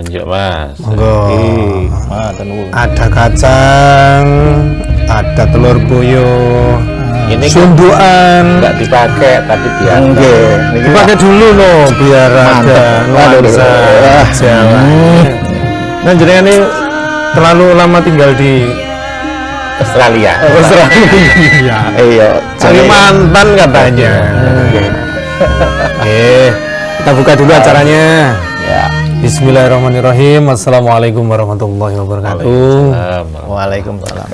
Lanjut Mas. Monggo. Matur. Ada kacang, ada telur puyuh, Ini sundukan. nggak dipakai tapi dia Dipakai dulu loh biar ada nuansa Jawa. Nah, jadi ini terlalu lama tinggal di Australia. Australia. Iya, Kalimantan katanya. Kita buka dulu acaranya. ya. Bismillahirrahmanirrahim. Assalamualaikum warahmatullahi wabarakatuh. Waalaikumsalam.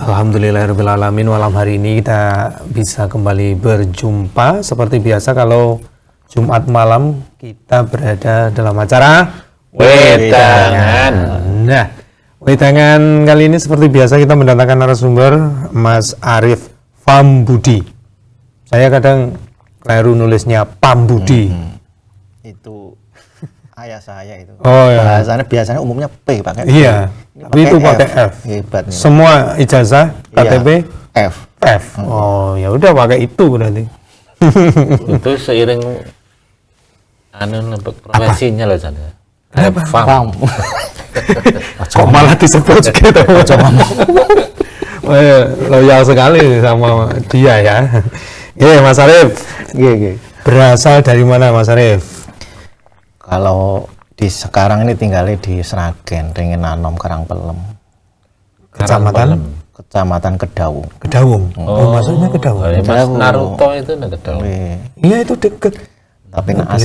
Alhamdulillahirrahmanirrahim. Malam hari ini kita bisa kembali berjumpa. Seperti biasa kalau Jumat malam kita berada dalam acara Wedangan. Nah, Wedangan kali ini seperti biasa kita mendatangkan narasumber Mas Arif Pambudi. Saya kadang keliru nulisnya Pambudi. Itu ayah saya itu. Oh ya. Bahasanya biasanya umumnya P pakai. Iya. Tapi itu pakai F. Hebat nih. Semua ijazah KTP F. F. Oh, ya udah pakai itu berarti. Itu seiring profesinya loh sana. Pam. Kok malah disebut gitu. Loyal sekali sama dia ya. Mas Arif. Iya. Berasal dari mana Mas Arif? Kalau di sekarang ini tinggalnya di Sragen, Ringin Anom, Karangpelem. Kecamatan Kedawung. Kedawung. Oh, maksudnya Kedawung. Mas Naruto itu Kedawung. Iya, itu deket. Tapi Apa?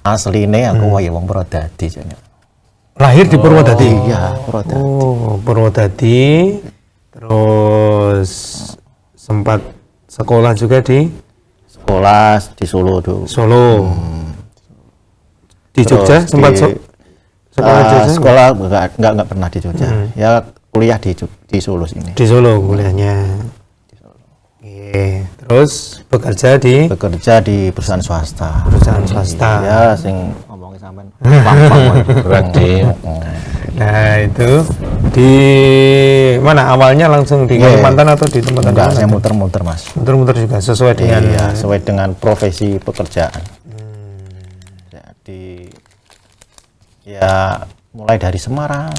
asline aku ya wong Purwodadi jane. Lahir di Purwodadi. Iya, Purwodadi. Oh, Purwodadi. Terus sempat sekolah juga di Sekolah di Solo dulu. Solo. Di Jogja Terus sempat sekolah Jogja. Sekolah enggak pernah di Jogja. Ya kuliah di Solo sini. Di Solo kuliahnya. Terus bekerja di perusahaan swasta. Ya sing ngomongin sampean Berat di Nah, itu di mana awalnya langsung di Kalimantan atau di tempat enggak, lain? saya muter-muter Mas. Muter-muter juga sesuai dengan Iya, sesuai dengan profesi pekerjaan. Jadi ya mulai dari Semarang.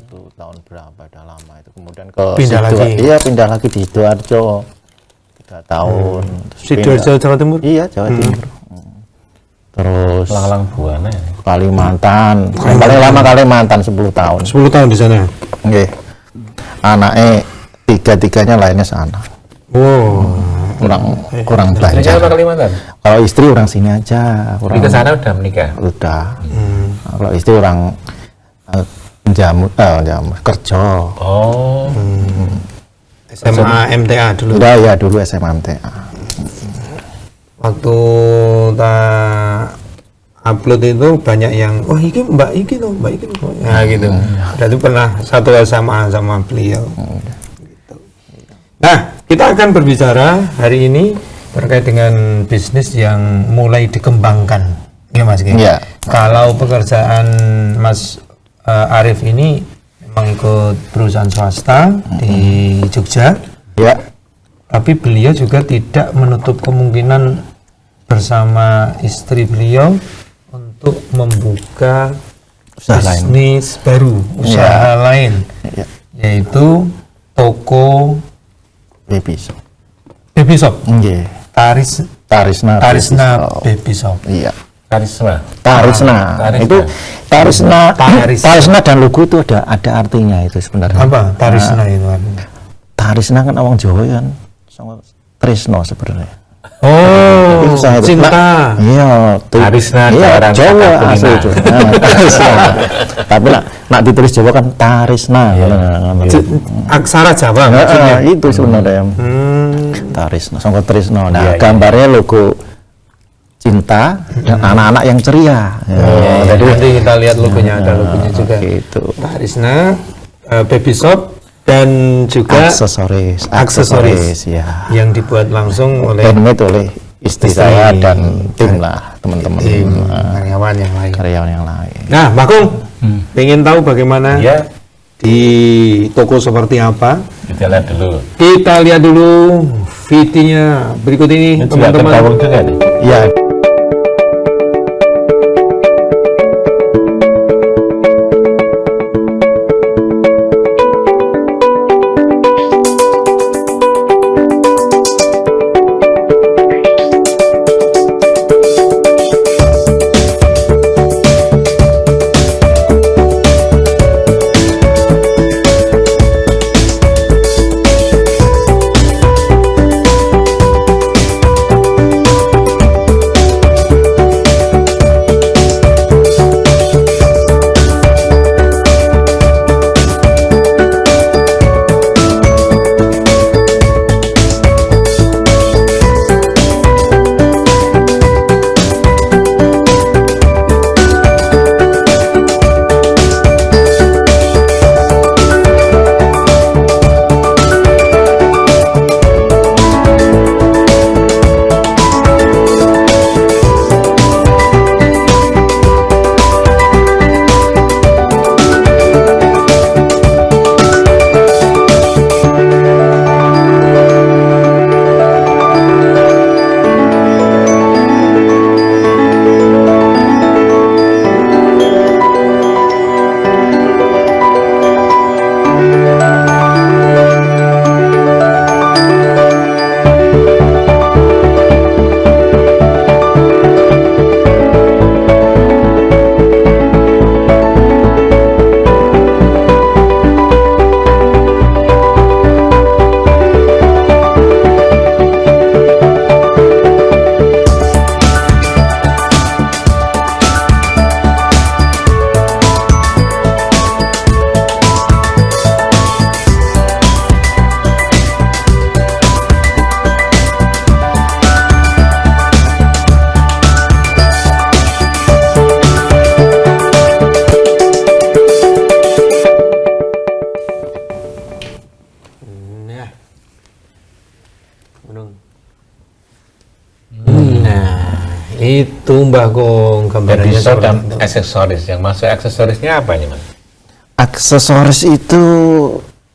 Itu tahun berapa dah lama itu. Kemudian ke Pindah lagi. Iya, pindah lagi di Sidoarjo. 3 tahun. Terus Sidoarjo Jawa Timur. Iya, Jawa Timur. Terus Lang Buana. Kalimantan. Paling lama Kalimantan 10 tahun. 10 tahun di sana. Nggih. Anaknya tiga-tiganya lainnya sana. Wow. Kurang Istrinya belajar. apa Kalimantan? Kalau istri orang sini aja. Di ke sana udah menikah. Udah. Kalau istri orang jamu kerja. Oh. SMA MTA dulu. Udah ya dulu SMA MTA. Waktu tak upload itu banyak yang wah ini mbak iki loh. Nah gitu. Berarti pernah satu SMA sama beliau. Gitu. Nah, kita akan berbicara hari ini terkait dengan bisnis yang mulai dikembangkan. Ya Mas Ki? Iya. Kalau pekerjaan Mas Arif ini memang ikut perusahaan swasta di Jogja. Ya. Tapi beliau juga tidak menutup kemungkinan bersama istri beliau untuk membuka Usaha bisnis baru, usaha lain, Ya. yaitu toko Baby shop. baby shop, Nggih. Tarisna Baby shop. baby shop. Iya. Karisma. Tarisna. Itu Tarisna dan logo itu ada artinya itu sebenarnya. Apa Tarisna itu artinya? Tarisna kan orang Jawa kan sama Trisno sebenarnya. Oh, Itu saya cinta. Iya, Tarisna iya, orang Jawa Takalina. asli itu. Nah, Tarisna. Tapi nak ditulis Jawa kan Tarisna. Aksara Jawa maksudnya. Itu sebenarnya. Tarisna, sama Trisno. Nah, gambarnya logo cinta dan anak-anak yang ceria. Jadi nanti kita lihat logonya, ada logonya juga. Gitu. Tarisna baby shop dan juga aksesoris ya. yang dibuat langsung oleh Handmade oleh istri saya dan tim lah, teman-teman karyawan yang lain. karyawan yang lain. Nah, Mbak Kung, pengen tahu bagaimana Ya, di toko seperti apa? kita lihat dulu. Kita lihat dulu videonya berikut ini, teman-teman. Kedawung juga nih. Ya. itu Mbah Kong gambarannya Baby shop seperti dan itu. aksesoris. Yang masuk aksesorisnya apa ini, Mas? Aksesoris itu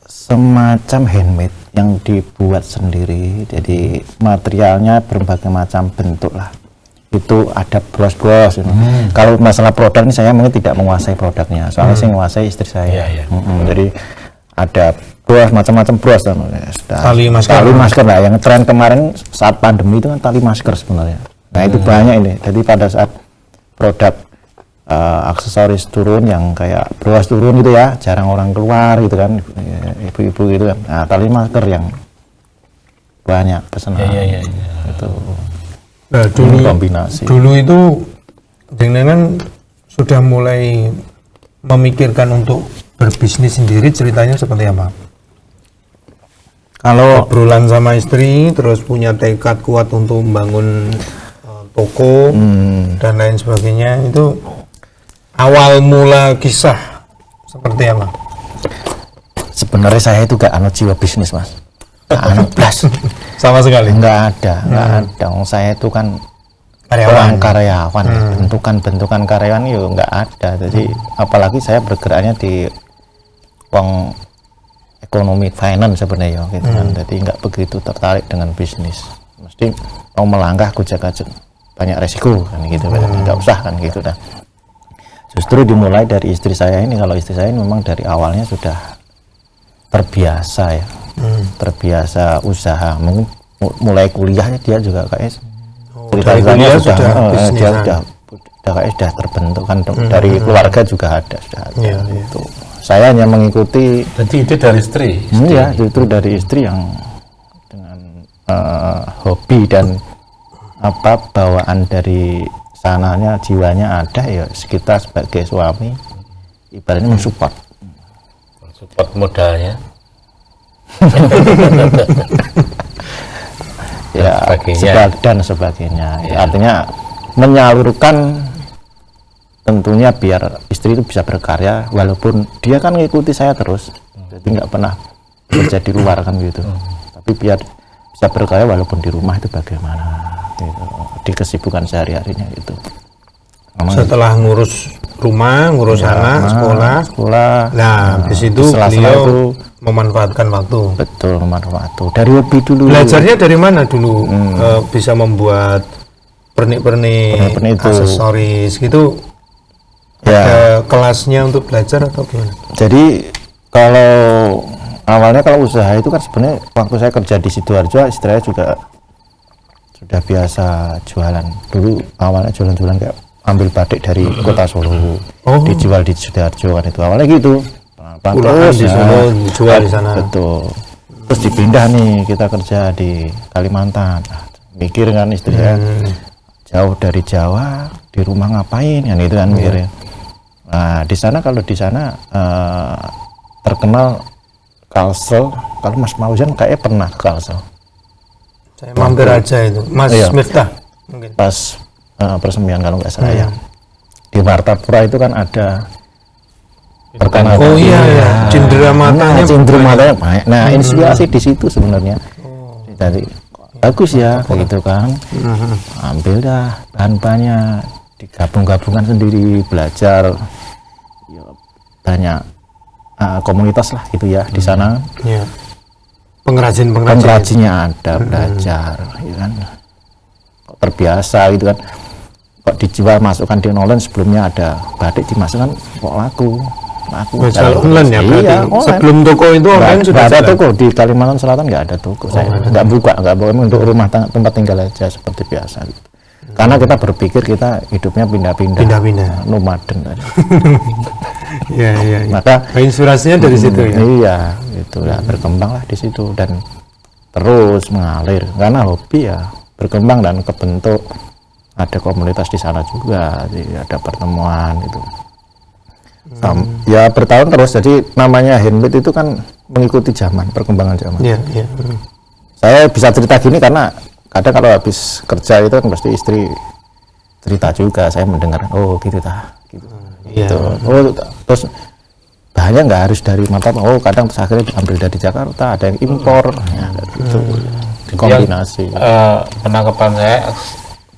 semacam handmade yang dibuat sendiri, jadi materialnya berbagai macam bentuk lah. Itu ada bros-bros ini. Kalau masalah produk ini saya mungkin tidak menguasai produknya, soalnya saya menguasai istri saya. Iya, iya. Jadi ada bros, macam-macam bros kan. Tali masker. Tali masker lah, yang tren kemarin saat pandemi itu kan tali masker sebenarnya. Nah itu banyak ini, jadi pada saat produk aksesoris turun yang kayak bros turun gitu ya, jarang orang keluar gitu kan, ibu-ibu gitu kan. Nah tali masker yang banyak pesanan. Iya. Itu Nah, dulu kombinasi. dulu itu jenengan sudah mulai memikirkan untuk berbisnis sendiri, ceritanya seperti apa? Kalau Obrolan sama istri, terus punya tekad kuat untuk membangun toko dan lain sebagainya, itu awal mula kisah seperti apa? sebenarnya saya itu gak anu jiwa bisnis mas, gak anu blas, Sama sekali. nggak ada. Wong saya itu kan Karyawan. orang karyawan, bentukan karyawan itu nggak ada. Jadi apalagi saya bergeraknya di uang ekonomi finance sebenarnya gitu kan. Jadi nggak begitu tertarik dengan bisnis. Mesti mau melangkah kujak-kajak banyak resiko kan gitu, nggak usah kan gitu dah. Justru dimulai dari istri saya ini. Kalau istri saya ini memang dari awalnya sudah terbiasa ya, terbiasa usaha. Mungkin mulai kuliahnya dia juga kayak dari kuliah sudah dia bisnisan. udah kayak sudah terbentuk kan, dari keluarga juga ada, sudah ada Iya, gitu. Saya hanya mengikuti. Jadi ide dari istri. Ya justru dari istri yang dengan hobi dan apa bawaan dari sananya, jiwanya ada ya, kita sebagai suami ibaratnya mensupport. Support modalnya. Ya sebagainya. dan sebagainya. Ya. Artinya menyalurkan tentunya biar istri itu bisa berkarya, walaupun dia kan ngikuti saya terus, jadi nggak pernah kerja di luar kan gitu. Tapi biar bisa berkarya walaupun di rumah itu bagaimana gitu, di kesibukan sehari-harinya itu. Setelah ngurus rumah, ngurus anak, sekolah. Nah, habis itu setelah beliau itu memanfaatkan waktu. betul waktu dari hobi dulu. Belajarnya dari mana dulu bisa membuat pernik-pernik, Pernik-pernik itu. aksesoris gitu? Ya. Ada kelasnya untuk belajar atau gimana? Jadi kalau awalnya kalau usaha itu kan sebenarnya waktu saya kerja di Sidoarjo, istri saya juga sudah biasa jualan. Dulu awalnya jualan-jualan kayak ambil batik dari kota Solo, dijual di Sidoarjo kan, itu awalnya gitu. Pulang di Solo, dijual di sana. Betul. Terus dipindah nih kita kerja di Kalimantan. Nah, mikir kan istri saya jauh dari Jawa, di rumah ngapain kan itu kan mikirnya. Nah di sana, kalau di sana terkenal Kalsel. Kalau Mas Mauzan kayaknya pernah ke Kalsel. Saya mampir aja itu, Mas Iya. Miftah mungkin. Pas persemian kalau nggak salah ya. Di Martapura itu kan ada terkenal. Oh iya ya, cindera matanya. Cindera matanya banyak. Nah inspirasi di situ sebenarnya. Jadi bagus ya kayak gitu kan. Ambil dah bahan-bahannya, digabung-gabungkan sendiri, belajar. Ya, banyak komunitas lah gitu ya di sana. Iya. Pengrajin-pengrajin. Pengrajinnya ada, belajar ya kan. Kok terbiasa gitu kan. Kok dijual, masukkan di online, sebelumnya ada batik dimasukkan kok laku. Jual online ya berarti. Iya, online. Sebelum toko itu online sudah Nggak ada jalan? toko di Kalimantan Selatan, nggak ada toko. Saya nggak buka emang untuk rumah tempat tinggal aja seperti biasa gitu. Karena kita berpikir kita hidupnya pindah-pindah, nomaden tadi. Iya. Maka Inspirasinya dari situ ya. iya, itulah berkembang lah di situ dan terus mengalir karena hobi ya, berkembang dan kebentuk. Ada komunitas di sana juga, jadi ada pertemuan gitu. Ya bertahun terus, jadi namanya handmade itu kan mengikuti zaman, perkembangan zaman. Iya. Saya bisa cerita gini karena kadang kalau habis kerja itu kan pasti istri cerita juga, saya mendengar, oh gitu tah, gitu. Iya. Gitu. Oh terus bahannya nggak harus dari Mataram, oh kadang terus akhirnya diambil dari Jakarta, ada yang impor, ya, gitu. Dikombinasi. Penangkapan saya,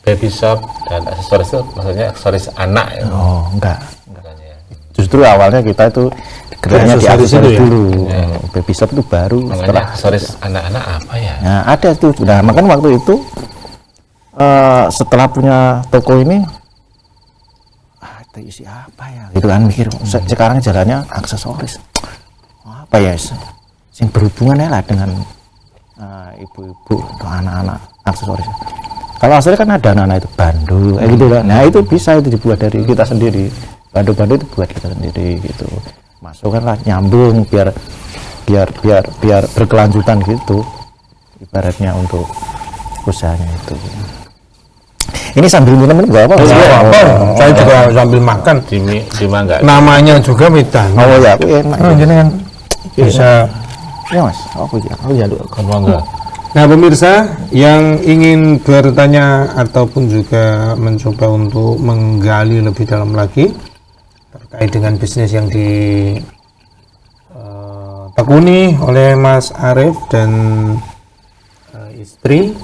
baby shop Dan aksesoris itu maksudnya aksesoris anak ya. Oh, enggak. Bukan ya. Justru awalnya kita itu geraknya di aksesoris aksesoris itu ya? dulu. Baby shop itu baru Namanya setelah. aksesoris anak-anak apa ya? Nah, ada tuh. Nah, makanya waktu itu setelah punya toko ini, itu isi apa ya? Gitu kan mikir. Sekarang jalannya aksesoris. Apa ya? Yang berhubungan lah dengan ibu-ibu atau anak-anak aksesoris. Kalau aksesoris kan ada anak-anak itu bandu, gitu lah. Nah itu bisa itu dibuat dari kita sendiri. Bandu-bandu itu buat kita sendiri gitu. Masukkanlah nyambung biar berkelanjutan gitu. Ibaratnya untuk usahanya itu. Ini sambil minum ini nggak apa? Saya juga sambil makan. Dima enggak. Namanya juga beda. Oh ya, aku enak. Jenengan bisa. Ya mas, aku ya dulu. Monggo. Nah pemirsa yang ingin bertanya ataupun juga mencoba untuk menggali lebih dalam lagi terkait dengan bisnis yang ditekuni oleh Mas Arief dan istri,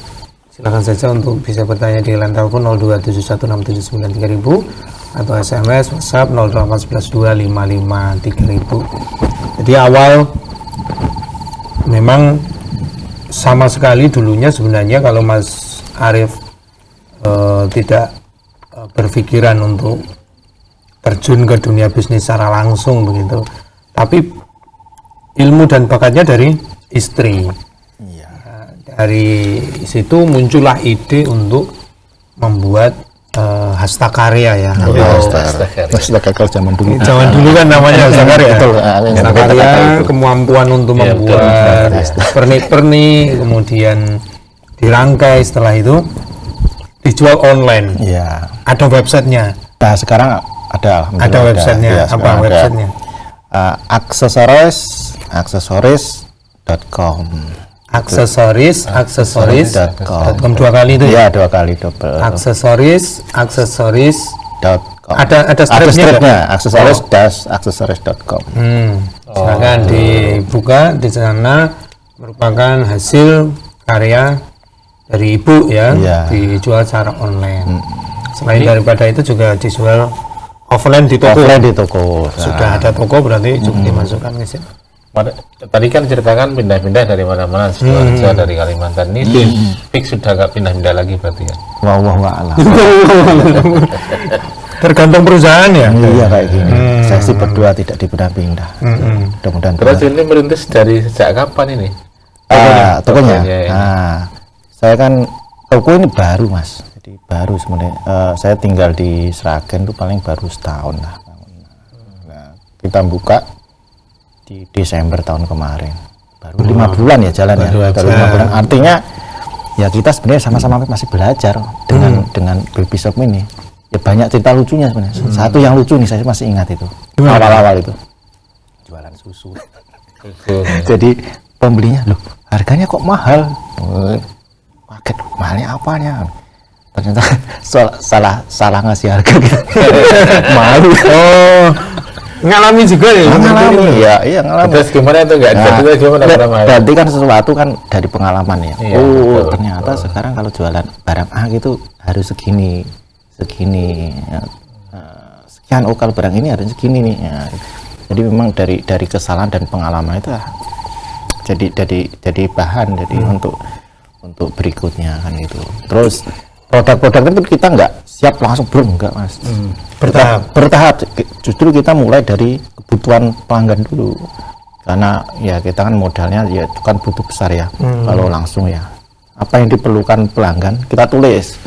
silakan saja untuk bisa bertanya di line telepon 02716793000 atau SMS WhatsApp 08112553000. Jadi awal memang sama sekali dulunya sebenarnya kalau Mas Arief tidak berpikiran untuk terjun ke dunia bisnis secara langsung begitu, tapi ilmu dan bakatnya dari istri. Dari situ muncullah ide untuk membuat hastakarya ya, Hastakarya zaman dulu. Zaman dulu kan namanya hastakarya. Hastakarya, kemampuan untuk membuat pernik-pernik, kemudian dirangkai, setelah itu dijual online. Iya. Ada websitenya. Nah sekarang ada websitenya. Ya, apa websitenya? Aksesoris.com. Aksesoris.com 2 kali itu ya? ya? Iya 2 kali double. Aksesoris.com. Ada stripnya. Aksesoris.com. Silakan dibuka di sana, merupakan hasil karya dari ibu ya, dijual secara online. Selain daripada itu juga dijual offline di toko. Sudah ada toko berarti cukup dimasukkan ke sini. Tadi kan ceritakan pindah-pindah dari mana-mana, Sidoarjo, dari Kalimantan. Ini fix sudah nggak pindah-pindah lagi berarti kan? Wah. Tergantung perusahaan ya. Iya kayak gini. Saya sih berdua tidak dipindah-pindah. Mudah-mudahan. Terus ini merintis dari sejak kapan ini? Tokonya. Ya. Saya kan toko ini baru mas. Jadi baru sebenarnya. Saya tinggal di Sragen tuh paling baru setahun lah. Nah, kita buka di Desember tahun kemarin, baru 5 bulan ya jalan ya, baru 5 bulan. Artinya ya kita sebenarnya sama-sama masih belajar dengan baby shop ini. Ya banyak cerita lucunya sebenarnya. Satu yang lucu nih saya masih ingat itu awal-awal itu jualan susu. Jadi pembelinya loh harganya kok mahal, kaget mahalnya apanya? Ternyata salah ngasih harga gitu. Malu. Ngalami juga ya? Ngalami, iya ngalami. Terus gimana itu nggak ada gimana? Berarti kan sesuatu kan dari pengalaman ya. Iya, ternyata sekarang kalau jualan barang A gitu harus segini. Sekian, kalau barang ini harus segini nih. Ya. Jadi memang dari kesalahan dan pengalaman itu jadi bahan untuk berikutnya kan gitu. Terus produk-produk itu kita nggak siap langsung enggak mas. Bertahap. Justru kita mulai dari kebutuhan pelanggan dulu, karena ya kita kan modalnya ya itu kan butuh besar ya. Kalau langsung ya apa yang diperlukan pelanggan kita tulis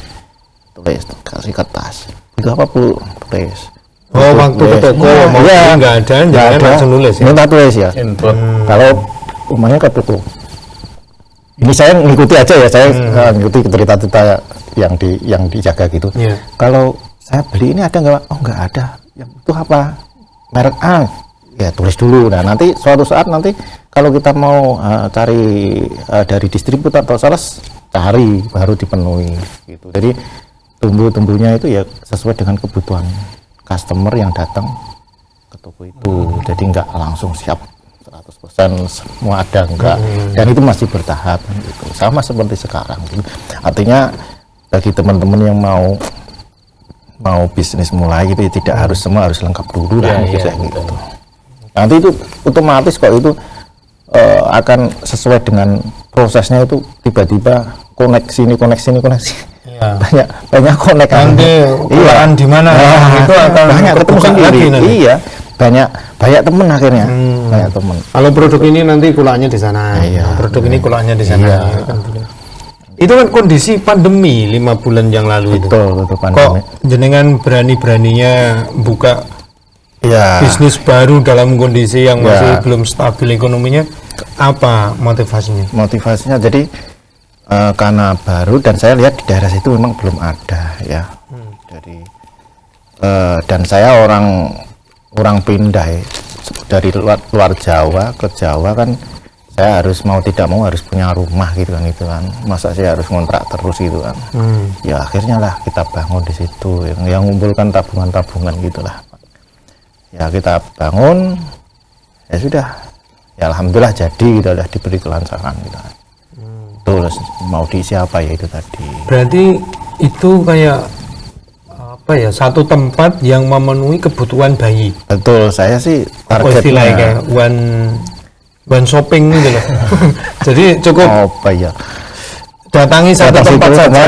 kasih kertas itu apa perlu tulis. Waktu ke toko ya, nggak ada jangan langsung nulis ya. Minta tulis ya. Kalau umumnya ke toko ini saya ngikuti aja ya, saya ngikuti cerita-cerita yang dijaga gitu. Kalau saya beli ini ada nggak? Oh nggak ada. Yang itu apa? Merek A. Ya tulis dulu. Nah nanti suatu saat nanti kalau kita mau cari dari distributor atau sales, cari baru dipenuhi gitu. Jadi tumbuhnya itu ya sesuai dengan kebutuhan customer yang datang ke toko itu. Jadi nggak langsung siap 100% semua ada, enggak. Dan itu masih bertahap gitu. Sama seperti sekarang gitu. Artinya bagi teman-teman yang mau mau bisnis mulai gitu ya, tidak harus semua harus lengkap dulu lah Iya, gitu, iya, gitu. Nanti itu otomatis kok itu akan sesuai dengan prosesnya, itu tiba-tiba koneksi ini Iya. banyak konek Nanti ukuran di mana itu akan banyak ketemu kebuka sendiri. lagi nanti. Iya, banyak temen akhirnya, banyak temen. Kalau produk ini nanti kulanya di sana, Iya. produk ini kulanya di sana. Iya. Ya kan, itu kan kondisi pandemi 5 bulan yang lalu itu. Betul Kok pandemi. jenengan berani-beraninya buka Iya. bisnis baru dalam kondisi yang Ya. masih belum stabil ekonominya? Apa motivasinya? Motivasinya jadi karena baru, dan saya lihat di daerah situ memang belum ada ya. Jadi dan saya orang pindah ya, dari luar Jawa ke Jawa kan, saya harus mau tidak mau harus punya rumah gitu kan, masa saya harus ngontrak terus gitu kan. Ya akhirnya lah kita bangun di situ, yang ngumpulkan tabungan gitulah ya, kita bangun ya sudah ya, alhamdulillah jadi gitu, udah diberi kelancaran gitu kan. Terus mau diisi apa ya itu tadi. Berarti itu kayak apa ya, satu tempat yang memenuhi kebutuhan bayi. Betul, saya sih Apa istilahnya kayak targetnya one shopping gitu loh. Jadi cukup apa ya, datangi satu Datang tempat situ, saja,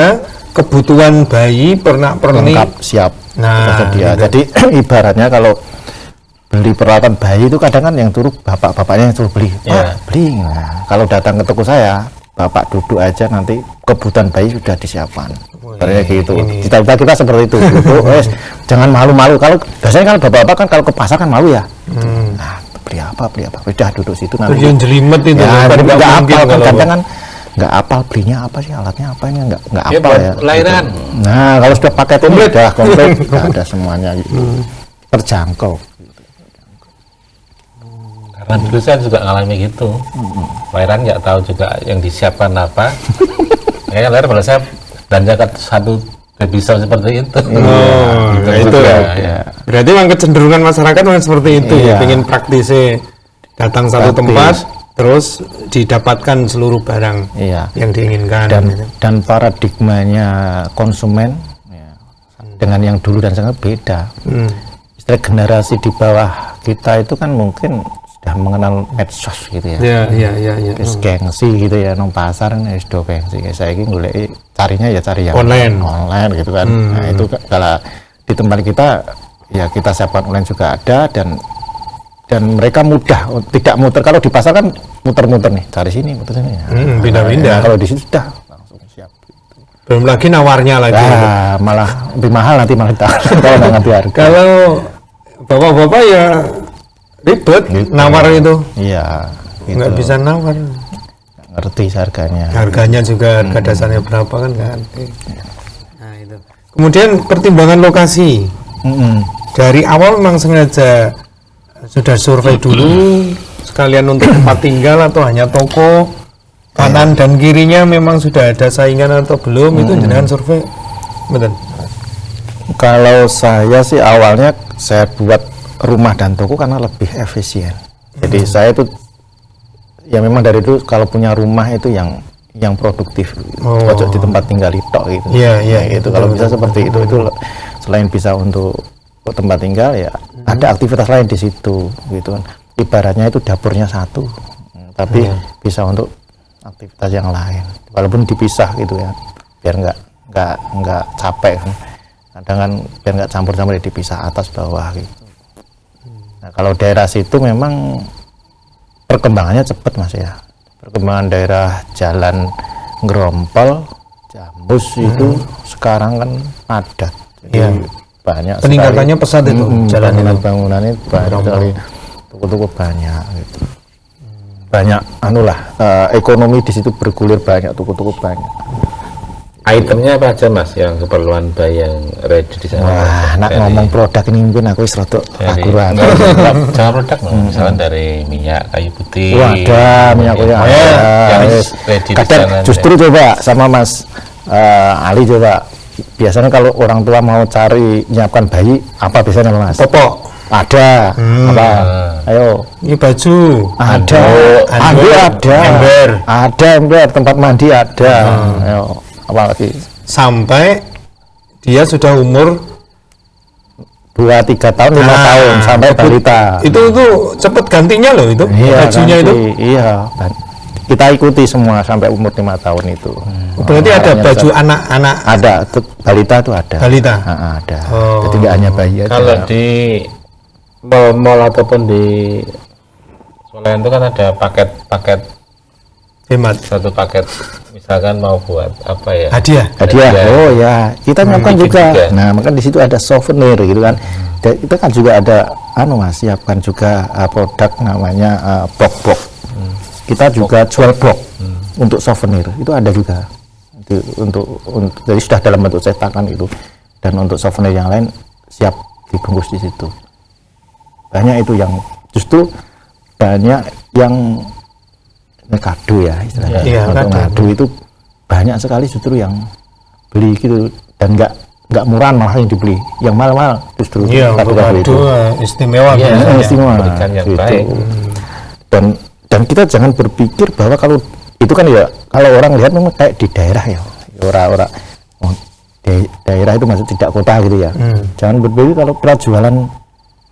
kebutuhan bayi pernak-pernik. lengkap siap Nah, tersedia. gitu. Jadi ibaratnya kalau beli peralatan bayi itu kadang kan yang suruh bapaknya yang suruh beli. Iya. Beli. Nah, kalau datang ke toko saya, bapak duduk aja, nanti kebutuhan bayi sudah disiapkan. Kayak gitu. Kita seperti itu. Duduk, jangan malu-malu. Kalau biasanya kalau bapak-bapak kan kalau ke pasar kan malu ya. Nah, beli apa? Udah duduk situ nanti. Tujuan jelimet itu. Ya, kan nggak mungkin apal kan, kalau- kadang kan nggak apal belinya apa sih, alatnya apa ini nggak Ya, apal buat ya. lahiran. Gitu. Nah, kalau sudah paket ini udah komplit, udah ada semuanya gitu. Terjangkau. Karena dulu saya juga ngalami gitu. Lahiran nggak tahu juga yang disiapkan apa. Ya lahir malah saya belanja ke satu bisa seperti itu. Oh, Gitu nah itu juga, ya. ya. Berarti memang kecenderungan masyarakat memang seperti itu, Iya. ya, pengen praktisi, datang satu Praktis. tempat terus didapatkan seluruh barang Iya. yang diinginkan. Dan paradigmanya konsumen ya, dengan yang dulu dan sangat beda. Istilah generasi di bawah kita itu kan mungkin sudah mengenal medsos gitu ya. Iya. Wis gengsi gitu ya, nang pasar kan wis do gengsi. Kayak saya ini golek carinya ya cari yang online gitu kan. Nah, itu kalau di tempat kita ya kita siapkan online juga ada, dan mereka mudah, tidak muter. Kalau di pasar kan muter-muter nih, cari sini, muter sini. Pindah-pindah. Nah, kalau di situ sudah langsung siap. Belum lagi nawarnya lagi. Nah, malah lebih mahal nanti malah kita kalau nggak ngerti harga. Kalau bapak-bapak ya ribet Gitu. nawar itu, Iya, gitu. nggak bisa nawar. Nggak ngerti harganya. Harganya juga harga dasarnya berapa kan nggak ngerti. Nah itu. Kemudian pertimbangan lokasi. Dari awal memang sengaja sudah survei dulu sekalian untuk tempat tinggal, atau hanya toko kanan dan kirinya memang sudah ada saingan atau belum, itu jenengan survei, betul? Kalau saya sih awalnya saya buat rumah dan toko karena lebih efisien. Jadi saya itu ya memang dari dulu kalau punya rumah itu yang produktif, cocok di tempat tinggal itu gitu. Iya, Itu kalau bisa seperti itu selain bisa untuk tempat tinggal ya ada aktivitas lain di situ gitu kan. Ibaratnya itu dapurnya satu, tapi bisa untuk aktivitas yang lain. Walaupun dipisah gitu ya, biar nggak capek kan. Kadang kan biar nggak campur-campur, ya dipisah atas bawah gitu. Nah, kalau daerah situ memang perkembangannya cepat mas ya. Perkembangan daerah jalan Grompol, Jambus itu sekarang kan padat. Jadi banyak Peningkatannya pesat itu jalan itu. bangunannya banyak sekali, toko-toko banyak gitu. Banyak ekonomi di situ bergulir, banyak toko-toko banyak. Itemnya apa aja mas yang keperluan bayi yang ready di sana? Wah, nak ngomong produk ini mungkin aku rada akurat. Jangan produk, misalnya dari minyak kayu putih. Ada minyak kayu yang putih. ready di Kadang sana. justru coba sama Mas Ali coba. Biasanya kalau orang tua mau cari nyiapkan bayi, apa biasanya Mas? Popok. Ada. Apa? Ayo. Ini baju. Ada. Ember. Ada ember, tempat mandi ada. Ayo. Apa lagi? Sampai dia sudah umur 2, 3 tahun, 5 tahun sampai balita. Itu cepet gantinya loh itu. Iya, Bajunya ganti. itu. Iya, kita ikuti semua sampai umur 5 tahun itu. Berarti ada Makanya baju anak-anak ada balita tuh ada. balita. Ada. Oh. Jadi nggak hanya bayi aja. Kalau di mall ataupun di swalayan itu kan ada paket-paket, Hemat. satu paket misalkan mau buat apa ya, Hadiah. Hadiah. Oh ya, kita nyiapkan bikin juga. juga. Nah, maka di situ ada souvenir gitu kan. Dan kita kan juga ada Mas, siapkan juga produk namanya box. Kita juga jual box untuk souvenir. Itu ada juga. Untuk jadi sudah dalam bentuk cetakan itu. Dan untuk souvenir yang lain siap dibungkus di situ. Banyak itu yang justru banyak yang kado ya istilahnya. Iya, untuk kado. kado itu banyak sekali justru yang beli gitu dan nggak murah malah yang dibeli, yang mahal-mahal justru Iya, untuk kado-kado itu. kado istimewa. Iya, biasanya. Yang istimewa berikan yang gitu. baik. Dan kita jangan berpikir bahwa kalau itu kan ya kalau orang lihat memang kayak di daerah ya orang-orang daerah itu maksud tidak kota gitu ya. Jangan berpikir kalau kita jualan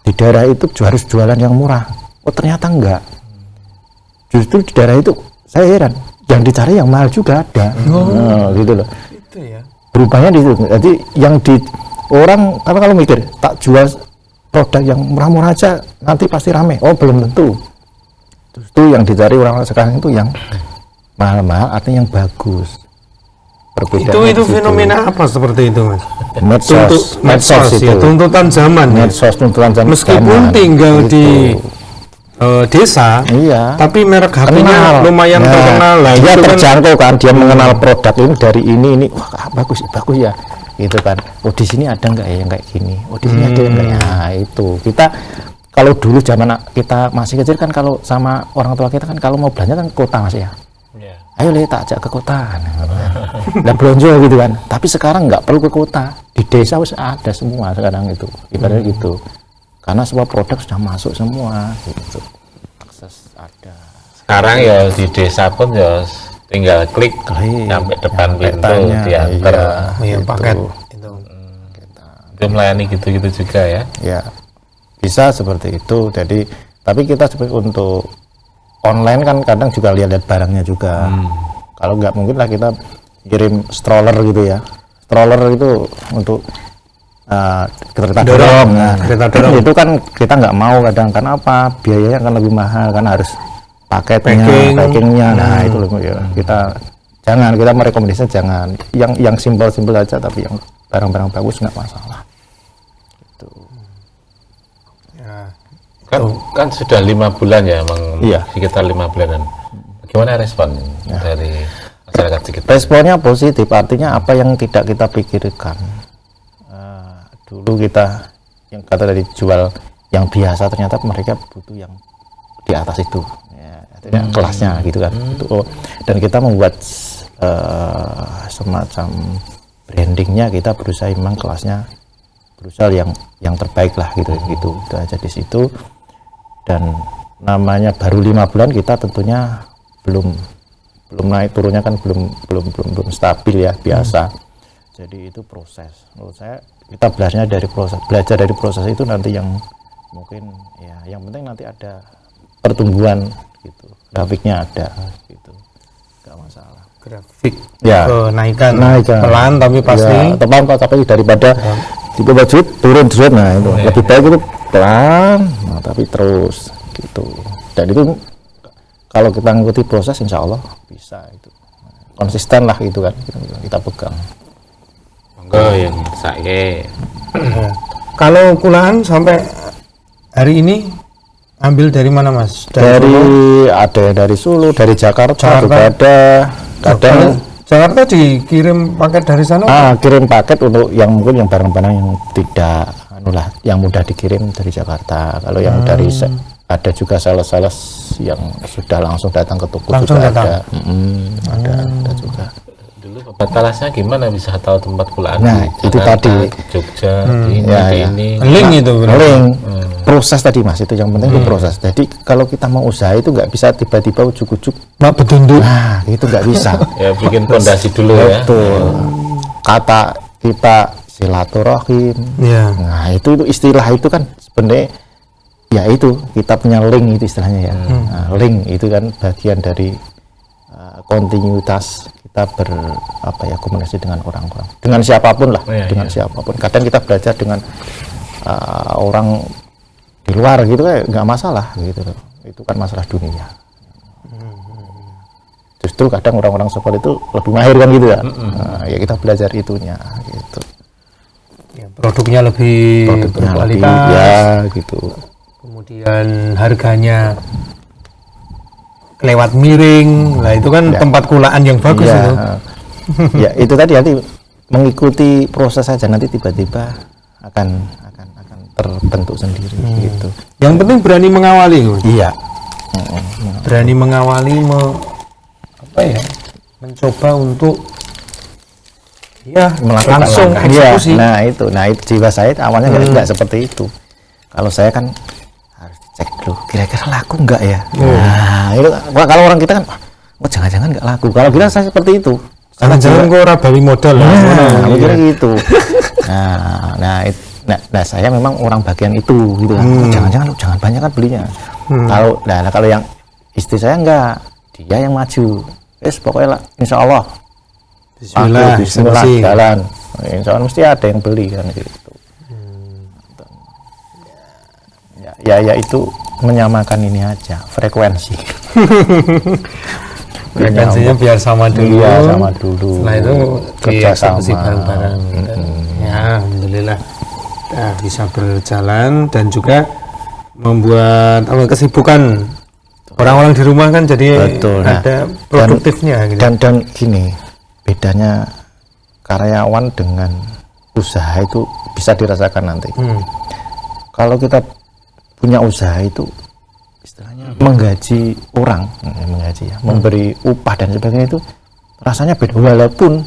di daerah itu harus jualan yang murah. Oh ternyata enggak. Justru di daerah itu saya heran yang dicari yang mahal juga ada. Nah, gitu loh. Itu ya. Berubahnya di situ. Jadi yang di orang karena kalau mikir tak jual produk yang murah-murah aja nanti pasti rame. Oh belum tentu. Justru yang dicari orang sekarang itu yang mahal-mahal artinya yang bagus. Perbedaannya Itu di situ. fenomena apa seperti itu, Mas? medsos ya, itu. tuntutan zaman. Ya. Medsos tuntutan zaman. Meskipun tinggal Gitu. di desa, Iya. tapi merek HP-nya Kenal. lumayan Nah, terkenal lah. dia Itu kan terjangkau kan, dia mengenal produk ini dari ini wah bagus ya gitu kan. Oh di sini ada nggak ya yang kayak gini, oh di sini ada yang kayak nah, itu kita kalau dulu zaman kita masih kecil kan kalau sama orang tua kita kan kalau mau belanja kan ke kota Mas ya, Iya. ayo Le tak ajak ke kota dan belanja gitu kan. Tapi sekarang nggak perlu ke kota, di desa wis ada semua sekarang itu ibaratnya gitu, karena semua produk sudah masuk semua gitu, akses ada. Sekarang ya di desa pun ya tinggal klik Klik, sampai depan sampai pintu tanya, diantar. iya. iya, Gitu. paket itu. Itu melayani gitu-gitu juga ya. Ya bisa seperti itu. Jadi tapi kita seperti untuk online kan kadang juga lihat barangnya juga. Kalau nggak mungkin lah kita kirim stroller gitu ya. Stroller itu untuk kereta dorong. Nah, kereta dorong. itu kan kita nggak mau kadang karena apa? Biayanya kan lebih mahal karena harus paketnya, packingnya. Nah itu loh ya. Kita merekomendasikan jangan yang simpel-simpel aja tapi yang barang-barang bagus nggak masalah. Ya. Kan sudah 5 bulan ya, emang Iya. sekitar 5 bulanan. Bagaimana respon dari masyarakat sekitar? Responnya positif, artinya apa yang tidak kita pikirkan. Dulu kita yang kata dari jual yang biasa, ternyata mereka butuh yang di atas itu, ya, artinya kelasnya gitu kan. Itu, dan kita membuat semacam brandingnya, kita berusaha memang kelasnya berusaha yang terbaik lah gitu itu aja di situ. Dan namanya baru 5 bulan kita tentunya belum naik turunnya kan belum stabil ya biasa. Jadi itu proses. Menurut saya kita belajar dari proses itu nanti yang mungkin ya yang penting nanti ada pertumbuhan gitu, grafiknya ada gitu, nggak masalah. Grafik Ya, naikkan naikkan. pelan tapi pasti. Ya, tepat tapi daripada tiba baju turun, nah itu lebih baik itu pelan, nah, tapi terus gitu. Dan itu kalau kita ngikuti proses insya Allah bisa itu konsisten lah gitu kan kita pegang. Monggo yang saya Ya. Kalau kulaan sampai hari ini ambil dari mana, Mas? Dari ada yang dari Solo, dari Jakarta juga ada. Kadang Jakarta dikirim paket dari sana. kirim paket untuk yang mungkin yang barang-barang yang tidak yang mudah dikirim dari Jakarta. Kalau yang dari ada juga sales-sales yang sudah langsung datang ke toko Langsung juga datang. ada. Ada juga. dulu Bapak Talasnya gimana bisa tahu tempat pulaan Nah, di itu Jakarta, tadi. di Jogja, di ini, Ya, di ya. ini. Link itu benar. Link proses tadi Mas, itu yang penting itu proses. Jadi kalau kita mau usaha itu nggak bisa tiba-tiba ujuk-ujuk. Mbak Betunduk. Nah, itu nggak bisa. Ya bikin fondasi dulu ya. Betul. Kata kita silaturahim. Ya. Nah, itu istilah itu kan sebenarnya ya itu kita punya link itu istilahnya ya. Nah, link itu kan bagian dari kontinuitas kita komunikasi dengan orang-orang, dengan siapapun lah, dengan siapapun. Kadang kita belajar dengan orang di luar gitu nggak masalah gitu loh. Itu kan masalah dunia. Justru kadang orang-orang seperti itu lebih mahir kan gitu ya. Ya kita belajar itunya gitu. Ya, produknya lebih berkualitas. Ya gitu. Kemudian harganya lewat miring. Lah itu kan tempat kulaan yang bagus itu. Ya itu tadi nanti mengikuti proses saja, nanti tiba-tiba akan terbentuk sendiri gitu. Yang penting berani mengawali. Iya. Berani mengawali mencoba untuk melakukan langsung langkah. eksekusi. Nah itu jiwa saya awalnya nggak seperti itu. Kalau saya kan harus dicek dulu kira-kira laku nggak ya. Nah itu kalau orang kita kan jangan-jangan nggak laku. Kalau kita saya seperti itu. Jangan-jangan kok ora bali modal lah. Kira gitu. Nah saya memang orang bagian itu gitu kan. Jangan banyak kan belinya. Kalau yang istri saya enggak, dia yang maju. Pokoknya lah, insya Allah Bismillah jalan. Insya Allah mesti ada yang beli kan gitu. Ya itu menyamakan ini aja frekuensi. Frekuensinya biar sama dulu. Iya, sama dulu. Setelah itu kerja sama bareng-bareng. Ya, alhamdulillah bisa berjalan dan juga membuat kesibukan orang-orang di rumah kan jadi ada produktifnya gitu. Dan gini, bedanya karyawan dengan usaha itu bisa dirasakan nanti. Kalau kita punya usaha itu istilahnya menggaji orang, memberi upah dan sebagainya itu rasanya beda.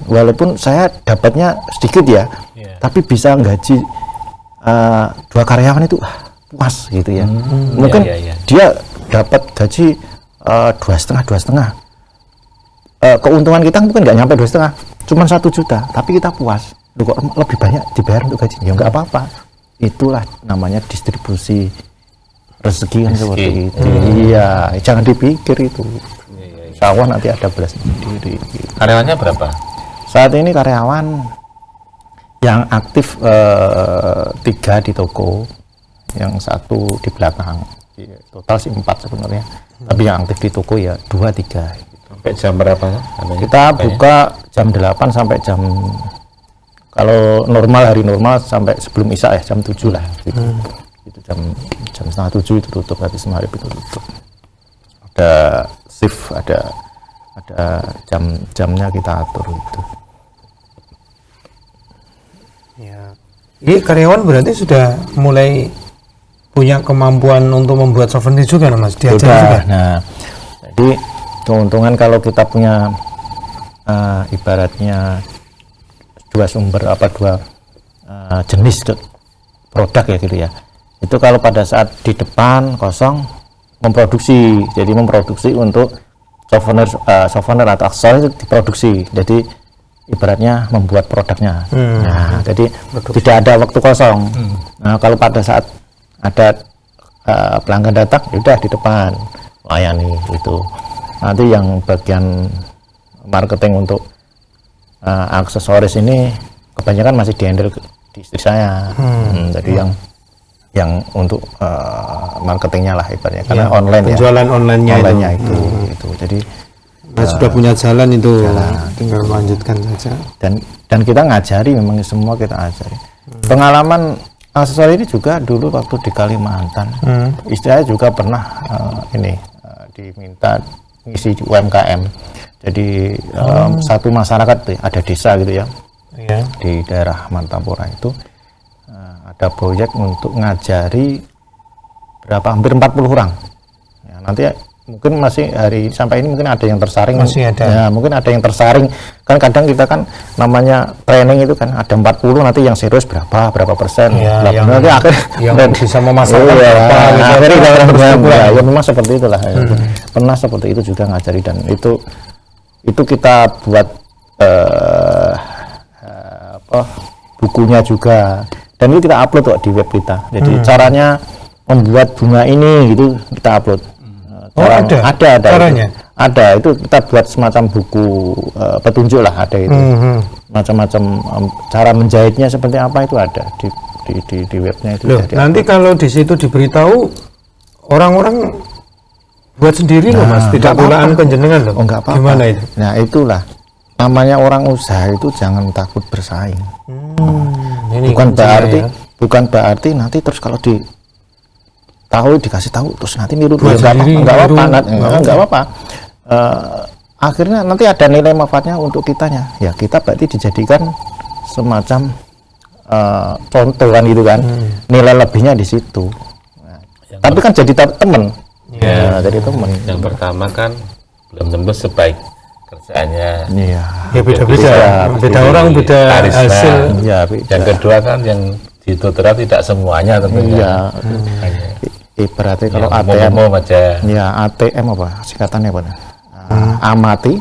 Walaupun saya dapatnya sedikit ya, tapi bisa gaji 2 karyawan itu puas gitu ya. Mungkin dia dapat gaji 2,5. Keuntungan kita mungkin nggak nyampe 2,5, cuma 1 juta, tapi kita puas. Loh, kok lebih banyak dibayar untuk gaji? Ya nggak apa-apa. Itulah namanya distribusi rezeki kan seperti itu. Iya, jangan dipikir itu. Insya Allah nanti ada belas sendiri. Karyawannya berapa? Saat ini karyawan yang aktif 3 di toko, yang 1 di belakang. Total sih 4 sebenarnya. Tapi yang aktif di toko ya 2-3. Sampai jam berapa? Kita buka jam 8 sampai jam, kalau hari normal sampai sebelum Isya jam 7 lah gitu. Itu jam 6:30 itu tutup, habis maghrib itu tutup. Ada shift, ada jamnya kita atur itu. Ya. Ini karyawan berarti sudah mulai punya kemampuan untuk membuat souvenir juga, Mas? Diajar juga. Nah, jadi keuntungan kalau kita punya ibaratnya 2 sumber dua jenis produk ya gitu ya. Itu kalau pada saat di depan kosong memproduksi untuk souvenir atau aksesoris itu diproduksi. Jadi ibaratnya membuat produknya. Nah, jadi tidak ada waktu kosong. Nah, kalau pada saat ada pelanggan datang, udah di depan layani itu. Nanti yang bagian marketing untuk aksesoris ini kebanyakan masih dihandle di istri saya. Jadi yang untuk marketingnya lah ibaratnya, karena online penjualan online-nya itu. Jadi sudah punya jalan itu, tinggal melanjutkan saja. Dan kita ngajari, memang semua kita ajari. Pengalaman aksesoris ini juga dulu waktu di Kalimantan, istri saya juga pernah diminta ngisi UMKM. Jadi satu masyarakat ada desa gitu ya, di daerah Martapura itu ada proyek untuk ngajari hampir 40 orang. Ya, nanti mungkin masih sampai ini mungkin ada yang tersaring, masih ada. Ya, mungkin ada yang tersaring. Kan kadang kita kan namanya training itu kan ada 40, nanti yang serius berapa persen. Ya, nanti akhirnya yang bisa memasarkan berapa. Ya memang seperti itulah. Pernah seperti itu juga ngajari, dan itu bukunya juga, dan itu kita upload kok di web kita. Jadi caranya membuat bunga ini gitu kita upload. Ada caranya? Itu kita buat semacam buku petunjuk lah, ada itu. Macam-macam cara menjahitnya seperti apa itu ada di webnya itu. Loh, nanti kalau di situ diberitahu orang-orang buat sendiri loh Mas, tidak pulaan penjenengan loh. Oh, enggak apa-apa. Gimana itu? Nah, itulah namanya orang usaha itu jangan takut bersaing. Ini Bukan berarti nanti terus kalau dikasih tahu terus nanti niru Buat sendiri, enggak apa-apa. Akhirnya nanti ada nilai manfaatnya untuk kitanya. Ya, kita berarti dijadikan semacam contoh kan gitu kan. Nilai lebihnya di situ. Nah, tapi kan jadi teman. Ya, jadi teman. Yang pertama kan belum tentu sebaik kerjaannya. Iya. Ya beda-beda. Beda orang, beda karisma. hasil. Ya, Yang kedua kan yang dituturan tidak semuanya tentunya. Iya. Ibaratnya kalau Yang ATM umum aja. ya ATM apa singkatannya apa? Amati,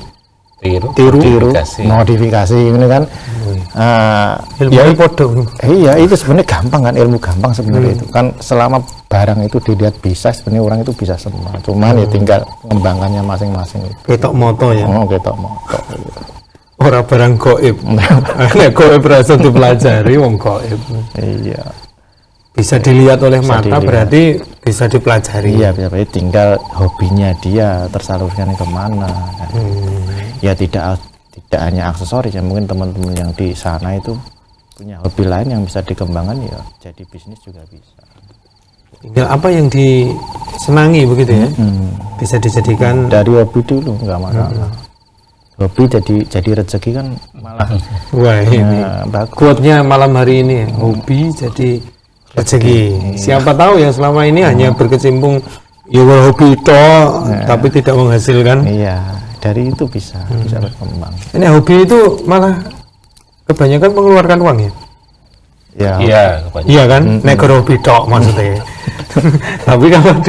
Tiru, modifikasi ini kan. Ilmu podo. Iya, itu sebenarnya gampang kan, ilmu gampang sebenarnya itu kan, selama barang itu dilihat bisa, sebenarnya orang itu bisa semua, cuman ya tinggal mengembangkannya masing-masing itu. Ketok moto ya. Ketok moto gitu. Orang barang goib. Nek goib rasa dipelajari wong goib. Iya. Bisa dilihat oleh Bisa mata, dilihat. berarti bisa dipelajari. Iya, berarti tinggal hobinya dia tersalurkan kemana kan. Ya tidak hanya aksesoris ya, mungkin teman-teman yang di sana itu punya hobi lain yang bisa dikembangkan, ya jadi bisnis juga bisa. Tinggal apa yang disenangi begitu ya, bisa dijadikan. Dari hobi dulu nggak masalah. Hobi jadi rezeki kan malah. Wah, ini bagus. quote-nya malam hari ini, hobi jadi rezeki. Siapa tahu yang selama ini hanya berkecimpung ya hobi itu, tapi tidak menghasilkan. Iya, dari itu bisa berkembang. Ini hobi itu malah kebanyakan mengeluarkan uang ya. Ya. Iya, Iya kan, nek hobi tok maksudnya. Tapi kalau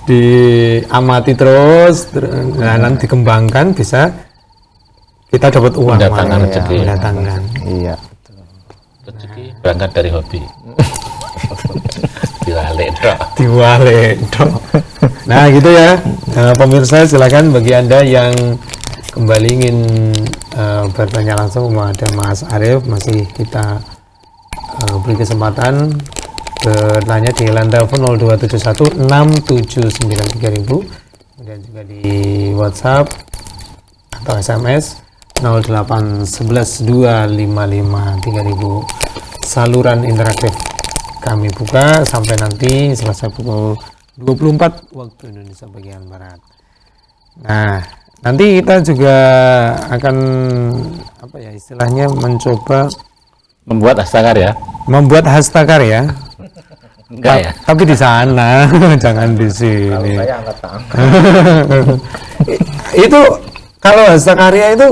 diamati terus, nah, nanti dikembangkan bisa kita dapat uang. Mendatangkan malah. rezeki. Mendatangkan. Iya. rezeki berangkat dari hobi. Diwale dok. Nah gitu ya. Pemirsa silakan bagi anda yang kembali ingin bertanya langsung kepada Mas Arief, masih kita beri kesempatan bertanya di line telepon 0271 6793000, kemudian juga di WhatsApp atau SMS 0811 255 3000. Saluran interaktif kami buka sampai nanti selesai pukul 24 waktu Indonesia bagian Barat. Nah, nanti kita juga akan apa ya istilahnya mencoba membuat hastakarya. Membuat hastakarya. Enggak ya? Tapi di sana, jangan di sini. Saya angkat tangan. Itu kalau hastakarya itu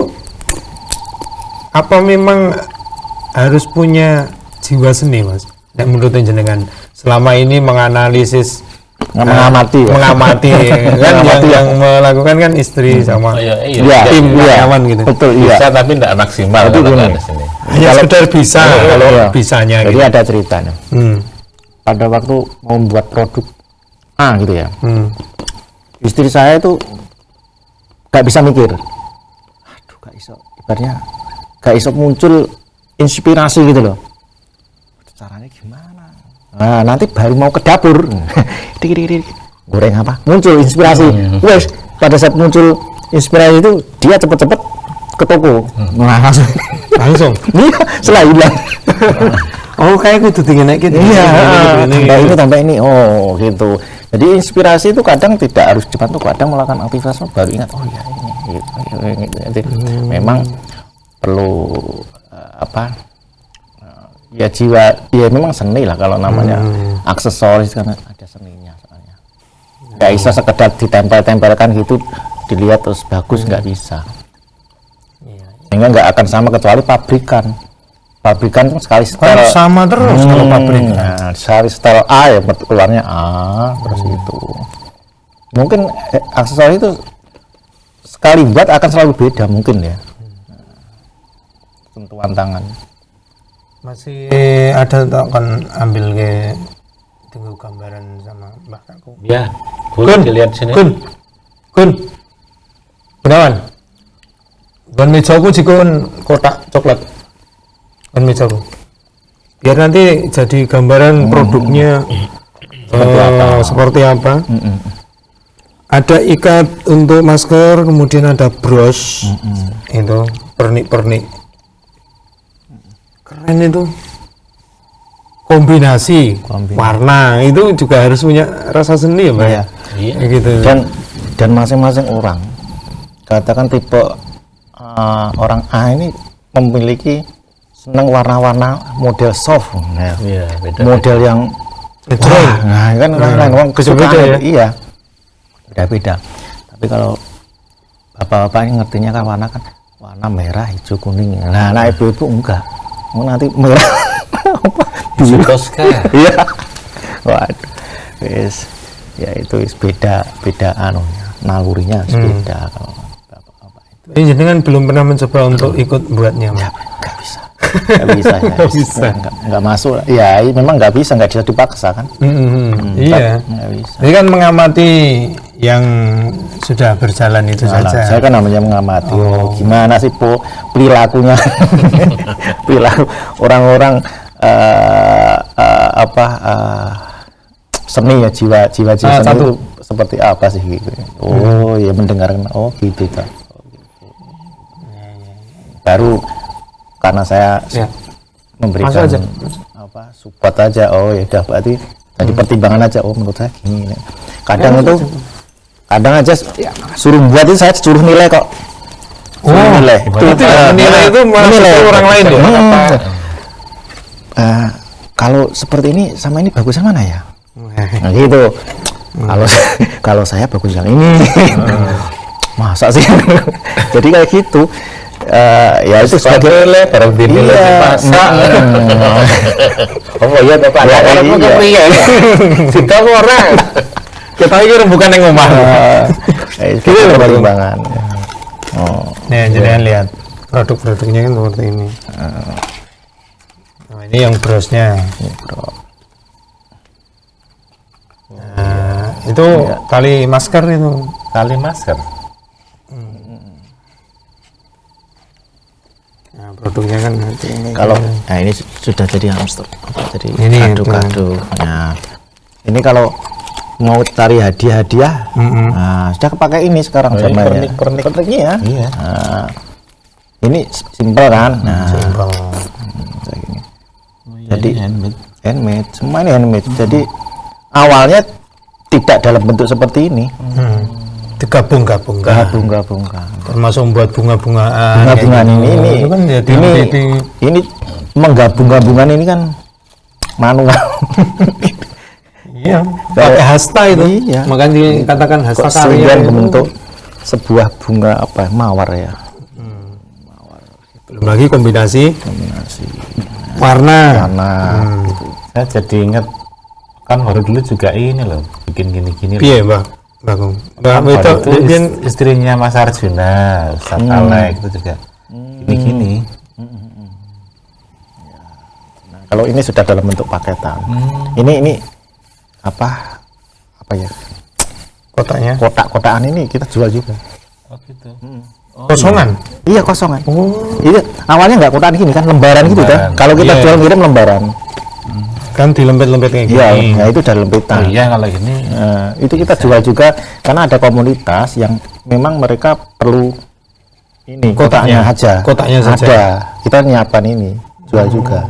apa memang harus punya jiwa seni, Mas? Yang menurut jenengan selama ini menganalisis mengamati ya? mengamati kan yang melakukan kan istri sama tim karyawan gitu. Betul, iya. Bisa tapi tidak maksimal Itu kalau gini. ada sini. Hanya sekedar bisa kalau iya. bisanya Jadi gitu. ada ceritanya. Pada waktu mau membuat produk A gitu ya, istri saya itu gak bisa mikir. Aduh, gak iso, ibaratnya gak iso muncul inspirasi gitu loh. Caranya gimana? Nah, nanti baru mau ke dapur. Goreng apa? Muncul inspirasi. Wes, pada saat muncul inspirasi itu dia cepet-cepet ke toko. Nah, langsung. Iya, setelah hilang. Oh, kayak gitu tinggal naik gitu. Iya, tambah ini. Oh, gitu. Jadi inspirasi itu kadang tidak harus cepat tuh, kadang melakukan aktivitas baru ingat, oh ya ini gitu. Jadi memang perlu ya jiwa, ya memang seni lah kalau namanya aksesoris kan ada seninya soalnya. Nggak bisa sekedar ditempel-tempelkan gitu dilihat terus bagus, nggak bisa. Sehingga nggak akan sama kecuali pabrikan kan sekali setel sama terus kalau pabrik. Nah, sekali setel A ya keluarnya A terus itu. Mungkin aksesoris itu sekali buat akan selalu beda mungkin ya. Sentuhan tangan. Masih ada tak kan ambil ke tunggu gambaran sama Mbak Kakung. Ya, boleh dilihat sini. Kun. Gunawan. Ban mejaku jikun kotak coklat. Ban mejaku. Biar nanti jadi gambaran produknya seperti apa. Ada ikat untuk masker, kemudian ada bros. Itu pernik-pernik. Keren itu. Kombinasi warna itu juga harus punya rasa seni ya, Mbak. Iya. Iya. Gitu. Dan masing-masing orang, katakan tipe orang A ini memiliki senang warna-warna model soft, nah, Iya, beda. model yang wah, nah kan orang kesukaan Beda ya? iya, beda-beda. Tapi kalau bapak-bapak ini ngertinya kan warna merah, hijau, kuning. Nah, ibu-ibu enggak, mau nanti merah apa? Toska. Iya. Waduh. Wis ya itu wis beda anunya, nalurinya wis beda kalau bapak-bapak itu. Ini jenengan belum pernah mencoba untuk ikut buatnya, Mbak? Nggak bisa ya. Nggak masuk ya, memang nggak bisa dipaksa kan. Iya. Nggak bisa. Ini kan mengamati yang sudah berjalan itu Nah, saja. saya kan namanya mengamati gimana sih perilakunya perilaku orang-orang seni ya, jiwa seni itu seperti apa sih gitu. Ya mendengarkan gitu kan. Baru karena saya memberikan support aja, ya udah berarti jadi pertimbangan aja, menurut saya gini. Kadang aja suruh buat itu saya suruh nilai kok. Nilai. Itu menilai itu menilai orang lain ya. Kalau seperti ini sama ini bagusan mana ya? Nah gitu. Kalau saya bagus yang ini. Masa sih? Jadi kayak gitu. Ya itu sebagai barang dinilai dimasak. Oh iya Bapak. Iya. Kita orang. Kita ini bukan yang ngomong. Itu pertimbangan. Nih, jangan lihat produk-produknya kan seperti ini. Nah, ini yang brosnya. Nah, itu tali masker itu. Tali masker. Nah, produknya kan nanti ini. Kalau ini sudah jadi hamster, jadi Ini aduk-aduk. Nah, ini kalau mau cari hadiah, nah sudah kepakai ini sekarang zamannya. Perniknya ya. Iya. Nah, ini simpel kan. Nah, Simpel. kayak gini. Jadi handmade, semua ini handmade. Jadi awalnya tidak dalam bentuk seperti ini. Digabung-gabungkan. Gabung-gabungkan. Termasuk buat bunga-bungaan. Bunga-bungaan ini Itu kan jadi ini menggabung-gabungan ini kan manual. Iya, pakai hasta itu. Iya. Makanya dikatakan hasta Kok karya sehingga itu. membentuk sebuah bunga mawar ya. Belum lagi kombinasi warna. Saya jadi ingat kan baru dulu juga ini loh, bikin gini-gini. Iya, Mbak. Mbak Itu itu mungkin istrinya Mas Arjuna, Ustaz Alek itu juga gini-gini. Nah, kalau ini sudah dalam bentuk paketan. Ini apa ya? kotaknya Kotak-kotakan ini kita jual juga. Oh gitu. kosongan. Iya, kosongan. Iya, awalnya nggak kotakan gini kan, lembaran gitu kan. Kalau kita Iya. jual ngirim lembaran. Kan dilempet-lempet kayak gini. Iya, nah itu udah lempetan. Iya kalau gini. Itu kita jual juga karena ada komunitas yang memang mereka perlu ini Kotaknya. kotaknya saja. Kotaknya saja. Ada. Kita nyiapkan ini, jual juga.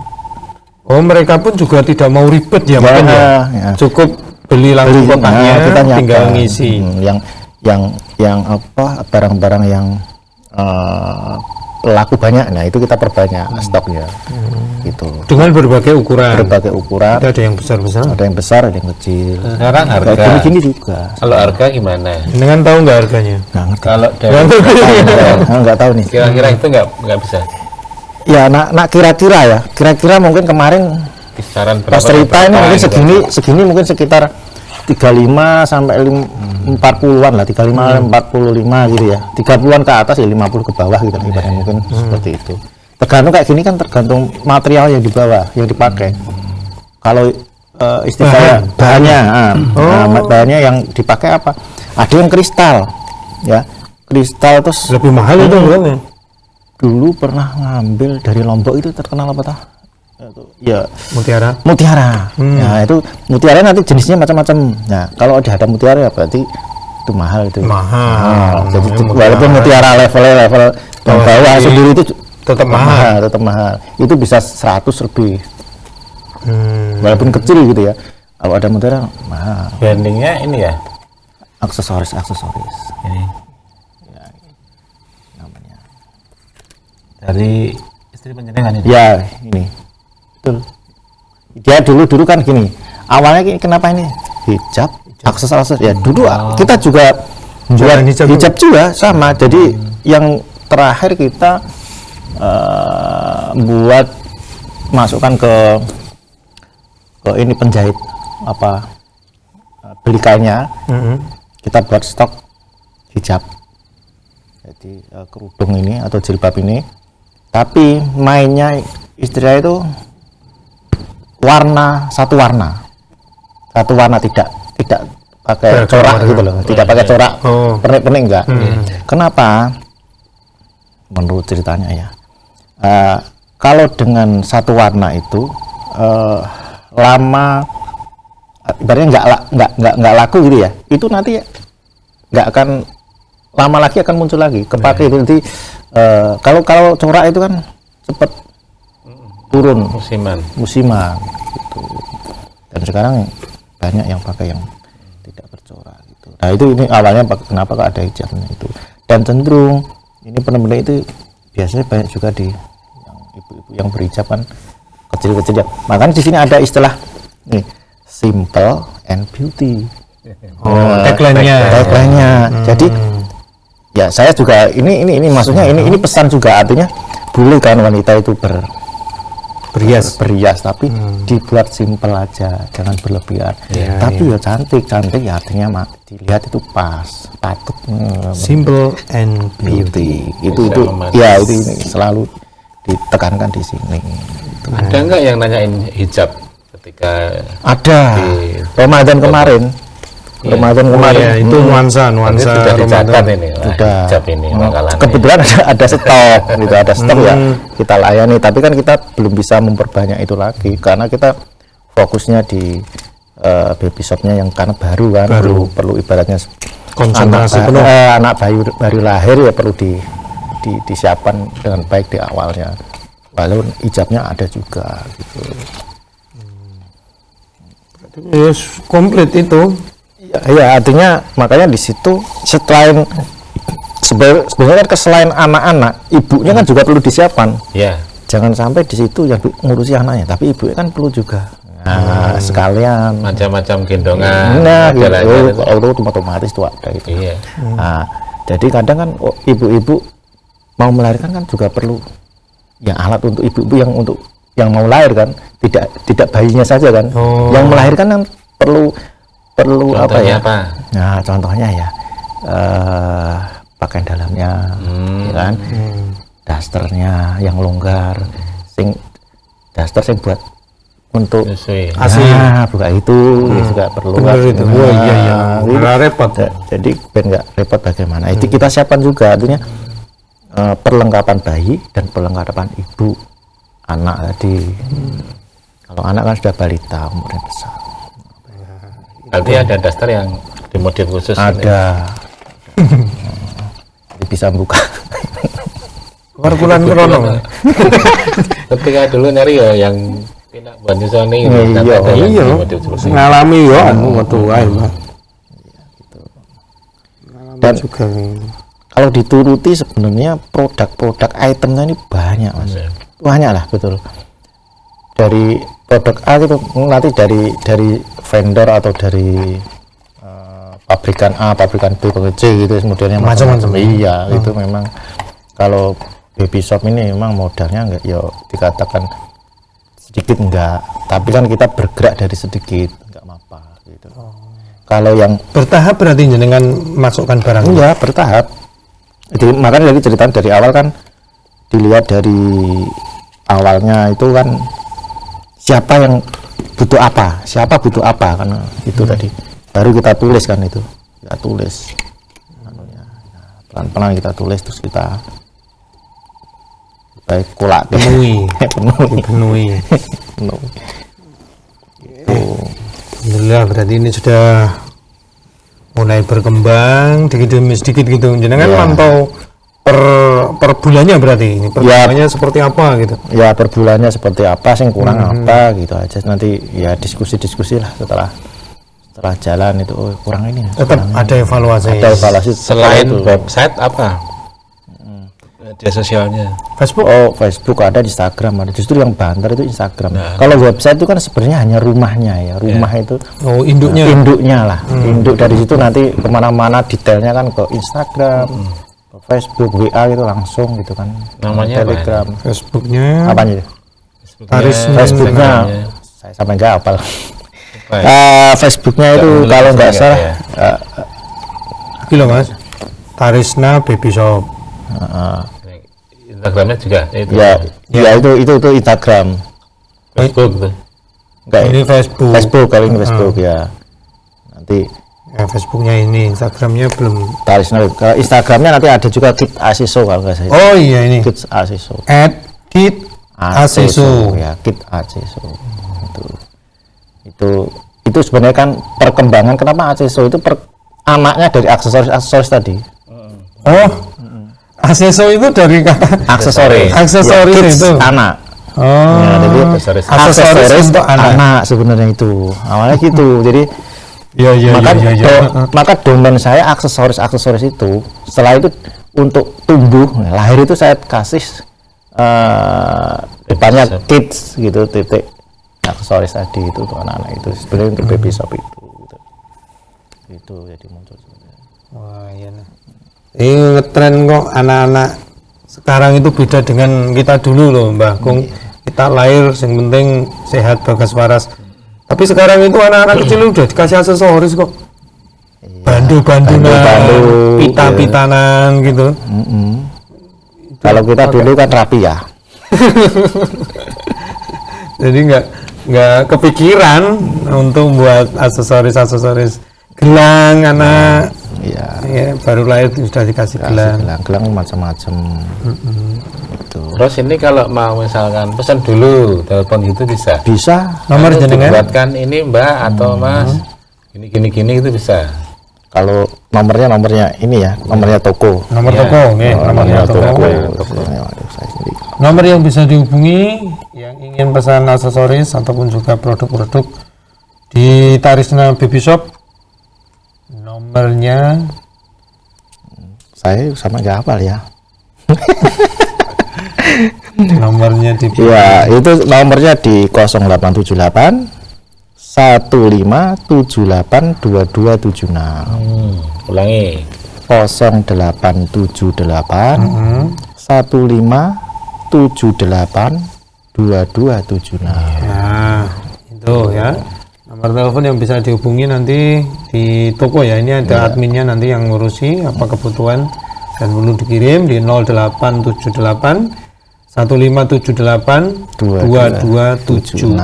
Oh, mereka pun juga tidak mau ribet ya, mungkin ya. ya. Cukup beli langsung kotaknya, kita nyiapkan. tinggal ngisi. Yang apa barang-barang yang laku banyak, nah itu kita perbanyak stoknya. Gitu. Dengan berbagai ukuran. Berbagai ukuran. Ada yang besar-besar. Ada yang besar, ada yang kecil. Sekarang harga. Kayak gini-gini juga. Kalau harga gimana? Dengan tahu nggak harganya? Nggak ngerti. Kalau dari Nggak tahu nih. kira-kira itu nggak bisa. Ya, nak kira-kira ya. Kira-kira mungkin kemarin Kisaran pas cerita ini mungkin segini mungkin sekitar 35 sampai 40-an lah, 35 45 gitu ya. 30-an ke atas ya 50 ke bawah gitu ibaratnya mungkin seperti itu. tergantung kayak gini kan tergantung material yang dibawa, yang dipakai. Kalau istilah saya bahannya, bahannya yang dipakai apa? Ada yang kristal, ya kristal terus Lebih mahal itu berapa? dulu pernah ngambil dari Lombok itu terkenal apa tah? Ya Mutiara. mutiara. Nah itu mutiara nanti jenisnya macam-macam. Nah kalau ada mutiara ya berarti itu mahal itu. Mahal. Jadi Mutiara. walaupun mutiara level yang bawah sendiri itu tetap mahal. tetap mahal. Itu bisa 100 lebih. Walaupun kecil gitu ya. Kalau ada mutiara mahal. Brandingnya ini ya, Aksesoris. ini Namanya. dari istri penjenengan ini. Ya ini. Betul. Dia dulu kan gini. Awalnya kenapa ini hijab, aksesoris ya dulu kita juga buat hijab juga sama. Jadi yang terakhir kita buat masukkan ke ini penjahit apa beli kainnya, kita buat stok hijab. Jadi kerudung ini atau jilbab ini, tapi mainnya istri saya itu satu warna tidak pakai corak gitu loh, tidak pakai corak pernik-pernik enggak. Kenapa? Menurut ceritanya ya, kalau dengan satu warna itu lama, ibaratnya nggak laku gitu ya, itu nanti nggak akan lama lagi akan muncul lagi kepake itu. Nanti kalau corak itu kan cepat turun Musiman. gitu. Dan sekarang banyak yang pakai yang tidak bercorak gitu. Nah itu ini awalnya kenapa kok ada hijabnya itu, dan cenderung ini benar-benar itu biasanya banyak juga di yang ibu-ibu yang berhijab kan kecil-kecil ya. Makanya di sini ada istilah nih, simple and beauty. Tagline-nya. Jadi ya saya juga ini maksudnya ini pesan juga, artinya boleh kan wanita itu berhias tapi dibuat simple aja, jangan berlebihan. Tapi ya cantik ya artinya dilihat itu pas, patut. Simple and beauty. Itu ya itu ini selalu ditekankan di sini. Ada nggak yang nanyain hijab ketika Ada Ramadan kemarin. Itu nuansa sudah dicatat ini lah, Sudah. hijab ini bakalan Kebetulan ada stok gitu, ada stok ya kita layani, tapi kan kita belum bisa memperbanyak itu lagi karena kita fokusnya di baby shopnya yang karena baru kan, perlu ibaratnya konsentrasi penuh. Anak baru lahir ya perlu disiapkan dengan baik di awalnya, walaupun hijabnya ada juga gitu. Yes, komplit itu. Ya artinya makanya di situ sebenarnya kan selain anak-anak, ibunya kan juga perlu disiapkan. ya. Jangan sampai di situ yang ngurusi anaknya, tapi ibu kan perlu juga. Nah, sekalian Macam-macam gendongan. gitu. jalan-jalan. Kalau itu otomatis tuh ada itu. Iya. Nah, jadi kadang kan ibu-ibu mau melahirkan kan juga perlu ya alat untuk ibu-ibu yang mau lahir kan, tidak bayinya saja kan. Yang melahirkan kan perlu Contohnya apa? Nah, contohnya ya pakaian dalamnya, ya kan, dasternya yang longgar, daster sing buat untuk Nyusui. buka itu ya juga perlu. Benar itu. Iya. Malah repot. Jadi ben nggak repot bagaimana. Itu kita siapkan juga, artinya perlengkapan bayi dan perlengkapan ibu anak tadi. Kalau anak kan sudah balita, umurnya besar. Berarti ada daster yang dimodif khusus. Ada. Bisa buka. Warkulan krono. Ketika dulu nyari ya yang tidak buat nyusoni Iya. Ngalami ya metu wae, Pak. Dan Juga kalau dituruti sebenarnya produk-produk itemnya ini banyak, Mas. Banyak lah, betul. Dari produk A itu nanti dari vendor atau dari pabrikan A, pabrikan B, pabrikan C gitu, modelnya macam-macam. Iya, itu memang kalau baby shop ini memang modalnya enggak ya dikatakan sedikit enggak, tapi kan kita bergerak dari sedikit, enggak apa-apa gitu. Kalau yang bertahap berarti jenengan masukkan barang. iya bertahap. Jadi makanya dari cerita dari awal kan dilihat dari awalnya itu kan siapa yang butuh apa, karena itu tadi baru kita tulis kan, itu kita tulis pelan-pelan kita tulis, terus kita kolak penuhi. Alhamdulillah, berarti ini sudah mulai berkembang sedikit demi sedikit gitu. Jenengan mantau per bulannya, berarti ini per bulannya seperti apa gitu. Ya, per bulannya seperti apa, sing kurang apa gitu aja. Nanti ya diskusi lah setelah jalan itu, oh kurang ini. Tetap ada evaluasi. Ada evaluasi Selain itu. website apa? Media sosialnya. Facebook. Oh, Facebook ada, di Instagram ada. Justru yang banter itu Instagram. Kalau website itu kan sebenarnya hanya rumahnya ya. Rumah itu Oh, induknya lah. Induk dari situ nanti kemana-mana detailnya kan ke Instagram, ke Facebook, WA gitu langsung gitu kan. Namanya apa? Telegram. Facebooknya Apanya itu? Facebooknya saya sampai nggak hafal. Facebooknya itu kalau nggak salah gila Mas, Tarisna Baby Shop. Instagramnya juga itu. Ya itu Instagram. Facebook tuh. Enggak, Ini Facebook. Kali ini Facebook ya. Nanti Ya, Facebooknya ini, Instagramnya belum. Tarisna. Instagramnya nanti ada juga Kit Asiso kalau nggak salah. Oh iya, ini Kit Asiso. @kit Asiso. Ya, Kit Asiso. Itu sebenarnya kan perkembangan kenapa Asiso itu anaknya dari aksesoris tadi. Oh, Asiso itu dari kata Aksesoris aksesoris kids, itu. anak. Oh, Ya, jadi aksesoris untuk anak. sebenarnya itu awalnya gitu. Jadi Iya. maka domain saya aksesoris itu. Setelah itu untuk tumbuh lahir itu saya kasih depannya kids gitu, titik aksesoris tadi itu untuk anak-anak itu sebenarnya untuk baby shop itu gitu. Itu jadi muncul sebenarnya. Wah, iya nah. Ini ngetren kok anak-anak sekarang itu beda dengan kita dulu loh, Mbah Kung. Kita lahir yang penting sehat bagas waras. Tapi sekarang itu anak-anak kecil udah dikasih aksesoris kok. Bandu-bandunan, pita-pitanan gitu. Kalau kita dulu kan rapi ya. Jadi nggak kepikiran untuk buat aksesoris gelang anak. Iya. Ya, baru lahir sudah dikasih gelang. Gelang macam-macam. Itu. Terus ini kalau mau misalkan pesan dulu telepon gitu bisa. Bisa. Nomor jenengan? Buatkan ini Mbak atau Mas. Gini itu bisa. Kalau nomornya ini ya, nomornya toko. Nomor Ya. toko, nih, nomornya toko. Nomor yang bisa dihubungi yang ingin pesan aksesoris ataupun juga produk-produk di Tarisna Baby Shop. Nomornya Saya sama nggak hafal ya. nomornya di Ya, itu nomornya di 0878 1578 2276. Ulangi. 0878 1578 2276. Nah, itu ya. Nomor telepon yang bisa dihubungi nanti di toko ya. Ini ada adminnya nanti yang ngurusi apa kebutuhan dan perlu dikirim di 0878 1578 2276.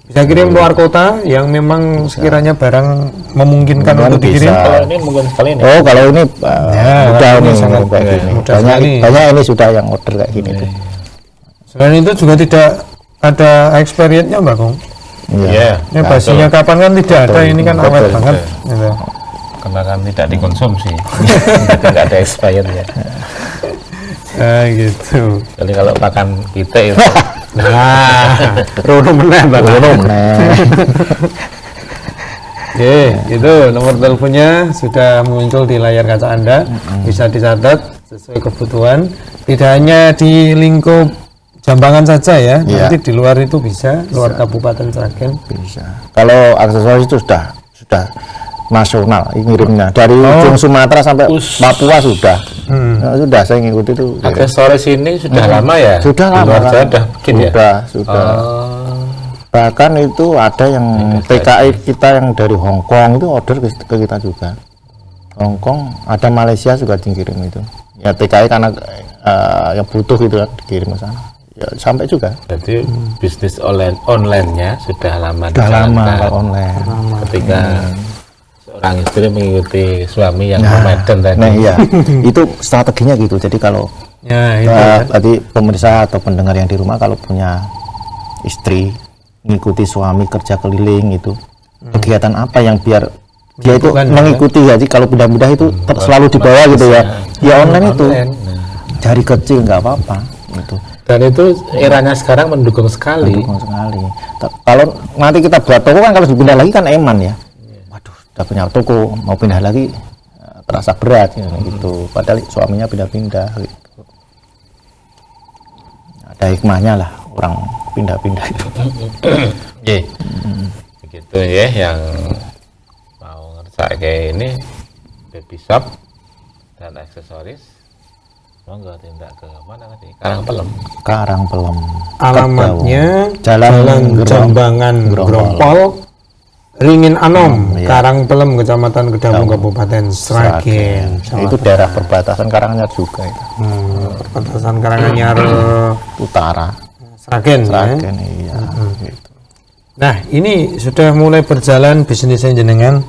Bisa kirim luar kota yang memang sekiranya barang memungkinkan Memang untuk dikirim. bisa. Kalau ini mungkin sekali nih. Oh, kalau ini mudah ini nih sangat kayak gini. mudah sekali. Banyak ini sudah yang order kayak gini tuh. Selain itu juga tidak ada experience-nya, Mbak Kong. Iya. Ini basinya kapan kan tidak ada, ini kan awet Betul. banget. Gitu. Karena kan tidak dikonsumsi. Tidak ada expired ya. Nah, gitu. Jadi kalau makan kita itu Nah, rono meneh, Mbak. Oke, itu nomor teleponnya sudah muncul di layar kaca Anda. Bisa dicatat sesuai kebutuhan. Tidak hanya di lingkup Jambangan saja ya, Iya. nanti di luar itu bisa, luar Kabupaten Sragen. Bisa. Kalau aksesoris itu sudah nasional ngirimnya dari ujung Sumatera sampai Papua sudah. Nah, sudah saya ngikuti itu. aksesoris ini sudah lama ya. Sudah Di lama. luar Jawa sudah bikin ya. Sudah. Oh, Bahkan itu ada yang TKI kita yang dari Hong Kong itu order ke kita juga. Hong Kong, ada Malaysia juga dikirim itu. Ya TKI karena yang butuh gitu kan dikirim ke sana. Ya sampai juga. Jadi bisnis online-nya sudah lama Sudah lama dijalankan. kalau online. Ketika seorang istri mengikuti suami yang nomaden tadi. Nah iya, itu strateginya gitu. Jadi kalau Ya, itu kan. tadi pemirsa atau pendengar yang di rumah kalau punya istri mengikuti suami kerja keliling itu, kegiatan apa yang biar dia itu Bukan, mengikuti, jadi kalau pindah-pindah itu selalu di bawah gitu ya. Ya online itu Online. dari kecil nggak apa-apa gitu. Dan itu eranya sekarang mendukung sekali. Mendukung sekali. Kalau nanti kita buat toko kan kalau dipindah lagi kan eman ya. Waduh, udah punya toko mau pindah lagi terasa berat gitu. Padahal suaminya pindah-pindah gitu. Ada hikmahnya lah orang pindah-pindah itu. Oke. Begitu ya yang mau ngerasa kayak ini baby shop dan aksesoris. Monggo tindak ke mana tadi? Karangpelem. Karangpelem. Alamatnya Jalan Jambangan Grompol, Ringin Anom, Iya. Karangpelem, Kecamatan Kedawung, Kabupaten Sragen. Itu daerah perbatasan Karanganyar juga itu. Perbatasan Karanganyar Utara. Sragen. Ya. Sragen iya. Gitu. Nah, ini sudah mulai berjalan bisnisnya jenengan.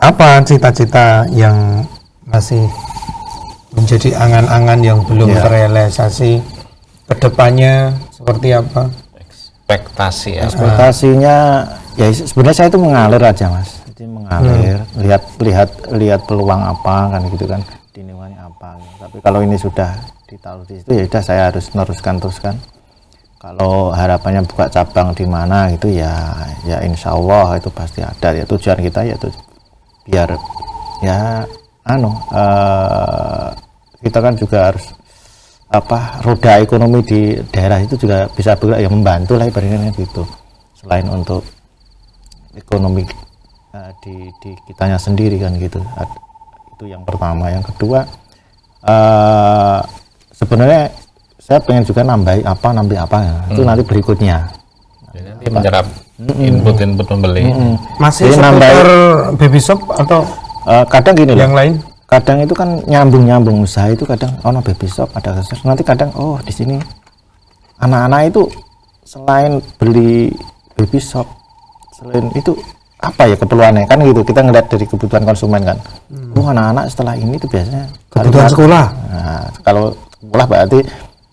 Apa cita-cita yang masih menjadi angan-angan yang belum Ya. terrealisasi? Kedepannya seperti apa? Ekspektasi ya. Ekspektasinya ya sebenarnya saya itu mengalir aja mas, jadi mengalir, lihat peluang apa kan gitu kan, dinilainya apa. Tapi kalau ini sudah ditaruh di situ ya udah saya harus teruskan. Kalau harapannya buka cabang di mana gitu ya insya Allah itu pasti ada ya. Tujuan kita ya itu biar ya kita kan juga harus roda ekonomi di daerah itu juga bisa bergerak ya, membantu lah ibaratnya gitu. Selain untuk ekonomi di kitanya sendiri kan gitu. Itu yang pertama. Yang kedua sebenarnya saya pengen juga nambah apa ya. Itu nanti berikutnya. Jadi nanti menyerap input pembeli. Masih Jadi seputar baby shop atau Kadang gini loh, yang lain? kadang itu kan nyambung usaha itu kadang baby shop ada aksesoris, nanti kadang di sini anak-anak itu selain beli baby shop, selain itu apa ya keperluannya kan gitu, kita ngeliat dari kebutuhan konsumen kan. Anak-anak setelah ini tuh biasanya Kebutuhan sekolah. Nah, kalau sekolah berarti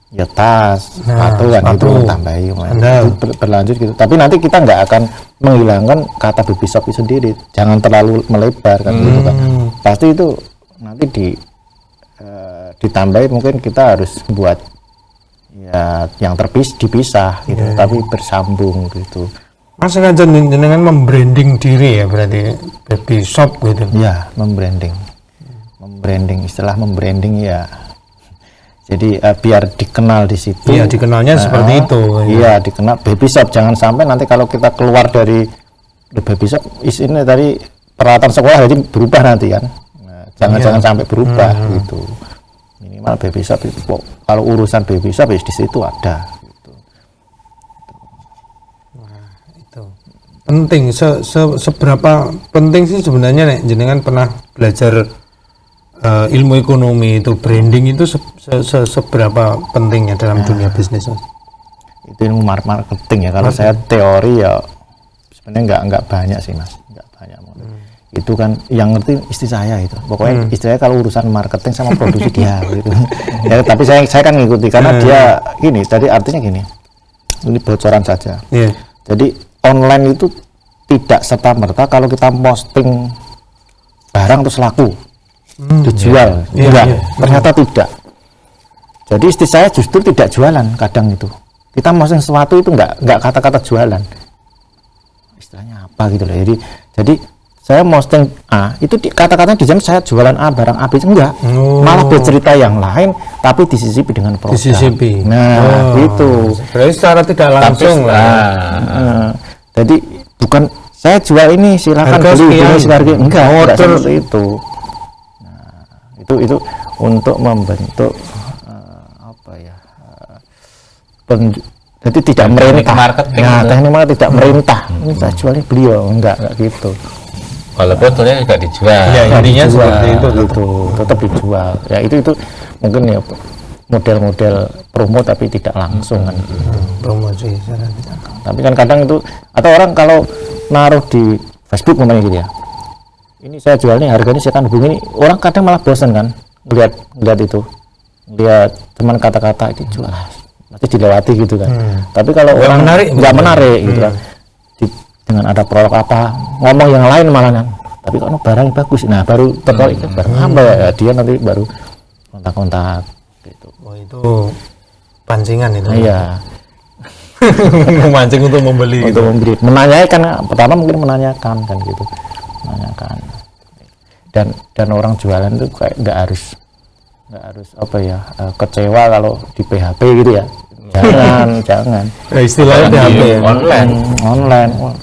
ya tas, sepatu kan itu sepatu, tambahi sandal. itu berlanjut gitu. Tapi nanti kita nggak akan menghilangkan kata baby shop itu sendiri, jangan terlalu melebar kan gitu kan. Pasti itu nanti ditambahi, mungkin kita harus buat ya yang dipisah gitu, tapi bersambung gitu. Mas sengaja jenengan membranding diri ya berarti baby shop gitu. Ya, membranding, istilah membranding ya. Jadi biar dikenal di situ. Iya, dikenalnya seperti itu. Iya, dikenal baby shop. Jangan sampai nanti kalau kita keluar dari baby shop, isinya tadi peralatan sekolah jadi berubah nanti kan. Nah, jangan sampai berubah gitu. Minimal baby shop itu kalau urusan baby shop ya di situ ada. Gitu. Itu penting. Seberapa penting sih sebenarnya nek jenengan pernah belajar ilmu ekonomi itu, branding itu seberapa pentingnya dalam dunia bisnis? Itu ilmu marketing ya. Kalau saya teori ya sebenarnya nggak banyak sih mas, nggak banyak. Itu kan yang ngerti istri saya itu. Pokoknya istri saya kalau urusan marketing sama produksi dia gitu. Ya, tapi saya kan ngikuti karena dia gini. Tadi artinya gini. Ini bocoran saja. Iya. Jadi online itu tidak serta merta kalau kita posting barang terus laku dijual. Iya, Enggak, iya. ternyata tidak. Jadi istri saya justru tidak jualan kadang itu. Kita posting sesuatu itu enggak kata-kata jualan. Istilahnya apa gitu loh. Jadi saya posting A, itu kata-katanya di sana saya jualan A, barang A, B, enggak. Malah bercerita yang lain, tapi disisipi dengan produk. Disisipi. Nah, gitu. Berarti secara tidak langsung Jadi bukan saya jual ini silakan Harga beli sekian. ini seharga enggak terus seperti itu. Nah, itu untuk membentuk jadi tidak merintah. Marketing Nah, itu. teknik marketing tidak merintah. Ini saya jualnya beliau enggak gitu. Walaupun sebenarnya juga dijual. Ya, intinya Dijual, seperti itu. tetap dijual. Ya itu mungkin ya model-model promo tapi tidak langsung kan. Promosi secara tidak. Tapi kan kadang itu, atau orang kalau naruh di Facebook namanya gitu ya, ini saya jual nih, harganya saya akan hubungi ini, orang kadang malah bosan kan ngeliat itu, lihat teman kata-kata itu jual nanti dilewati gitu kan. Tapi kalau Nggak orang menarik, nggak menarik gitu kan, dengan ada produk apa ngomong yang lain malah kan, tapi kalau barang bagus, nah baru tertarik kan, barang apa ya, dia nanti baru kontak-kontak gitu. Oh itu pancingan itu. Iya. Memancing untuk membeli. Untuk memberi, menanyakan, pertama mungkin menanyakan kan gitu, menanyakan. Dan orang jualan itu kayak nggak harus apa ya, kecewa kalau di PHP gitu ya. Jangan. Istilahnya PHP ya. Online. Wah,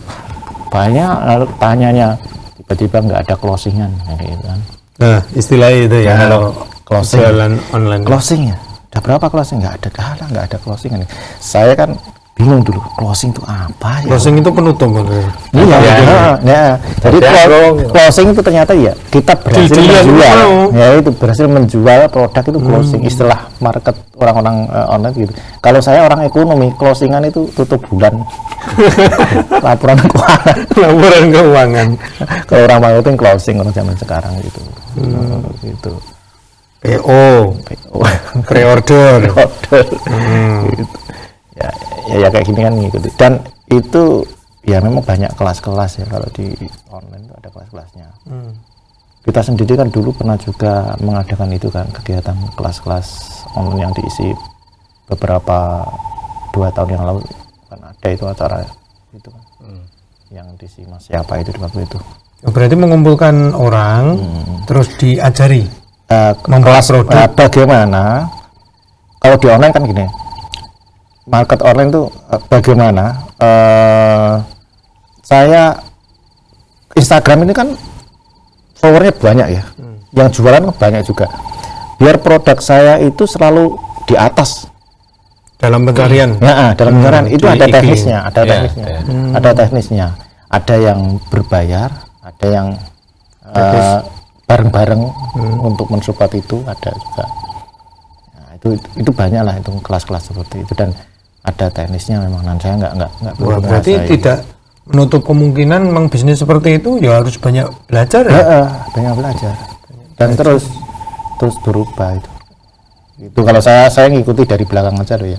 banyak tanyanya, tiba-tiba nggak ada closingan gitu kan. Nah, istilahnya itu ya, Nah, kalau closing. jualan online. Closing ya, udah berapa closing? Nggak ada closingan. Saya kan bingung dulu, closing itu apa ya? Closing itu penutup kan? Iya, ya. Jadi closing itu ternyata ya kita berhasil menjual, ya itu berhasil menjual produk itu closing, istilah market orang-orang online gitu. Kalau saya orang ekonomi, closingan itu tutup bulan, laporan keuangan. Kalau orang marketing closing orang zaman sekarang gitu, gitu. PO, pre-order. Gitu. Ya kayak gini kan ngikuti, dan itu ya memang banyak kelas-kelas ya, kalau di online itu ada kelas-kelasnya. Kita sendiri kan dulu pernah juga mengadakan itu kan, kegiatan kelas-kelas online yang diisi beberapa 2 tahun yang lalu kan, ada itu acara itu kan, yang diisi Mas siapa itu di waktu itu. Berarti mengumpulkan orang terus diajari kelas bagaimana kalau di online kan gini, market online tuh bagaimana saya Instagram ini kan followernya banyak ya, yang jualan banyak juga, biar produk saya itu selalu di atas dalam pencarian. ya, dalam pencarian itu ada IG. teknisnya, Ya. ada teknisnya, ada yang berbayar, ada yang bareng-bareng untuk mensupport itu, ada juga. Nah, itu banyak lah itu kelas-kelas seperti itu, dan ada teknisnya memang. Dan saya nggak Berarti tidak menutup kemungkinan memang bisnis seperti itu ya harus banyak belajar ya. Banyak belajar dan terus berubah itu. Itu kalau saya ngikuti dari belakang aja loh ya.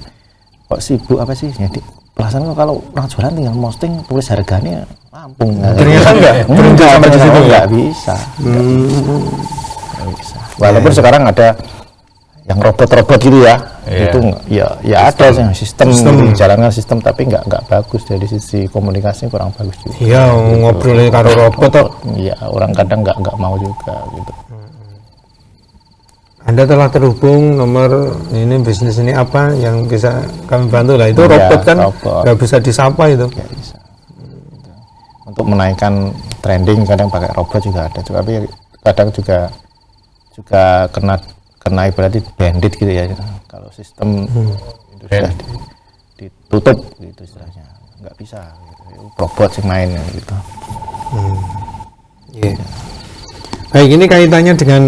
Kok sibuk apa sih? Jadi perasaan kalau orang jualan tinggal posting tulis harganya rampung. Ternyata enggak sampai di situ, nggak bisa. Walaupun sekarang ada yang robot-robot gitu ya, itu ya ada sistem menjalankan sistem, tapi nggak bagus dari sisi komunikasi, kurang bagus juga. Iya, ngobrol karo robot toh. Iya, orang kadang nggak mau juga gitu. Anda telah terhubung nomor ini, bisnis ini apa yang bisa kami bantu lah. Itu robot kan nggak bisa disapa itu. Nggak bisa. Untuk menaikkan trending kadang pakai robot juga ada, tapi kadang juga kena ibaratnya bandit gitu ya, kalau sistem itu sudah ditutup gitu istilahnya, nggak bisa gitu. Robot sih main gitu. Baik, ini kaitannya dengan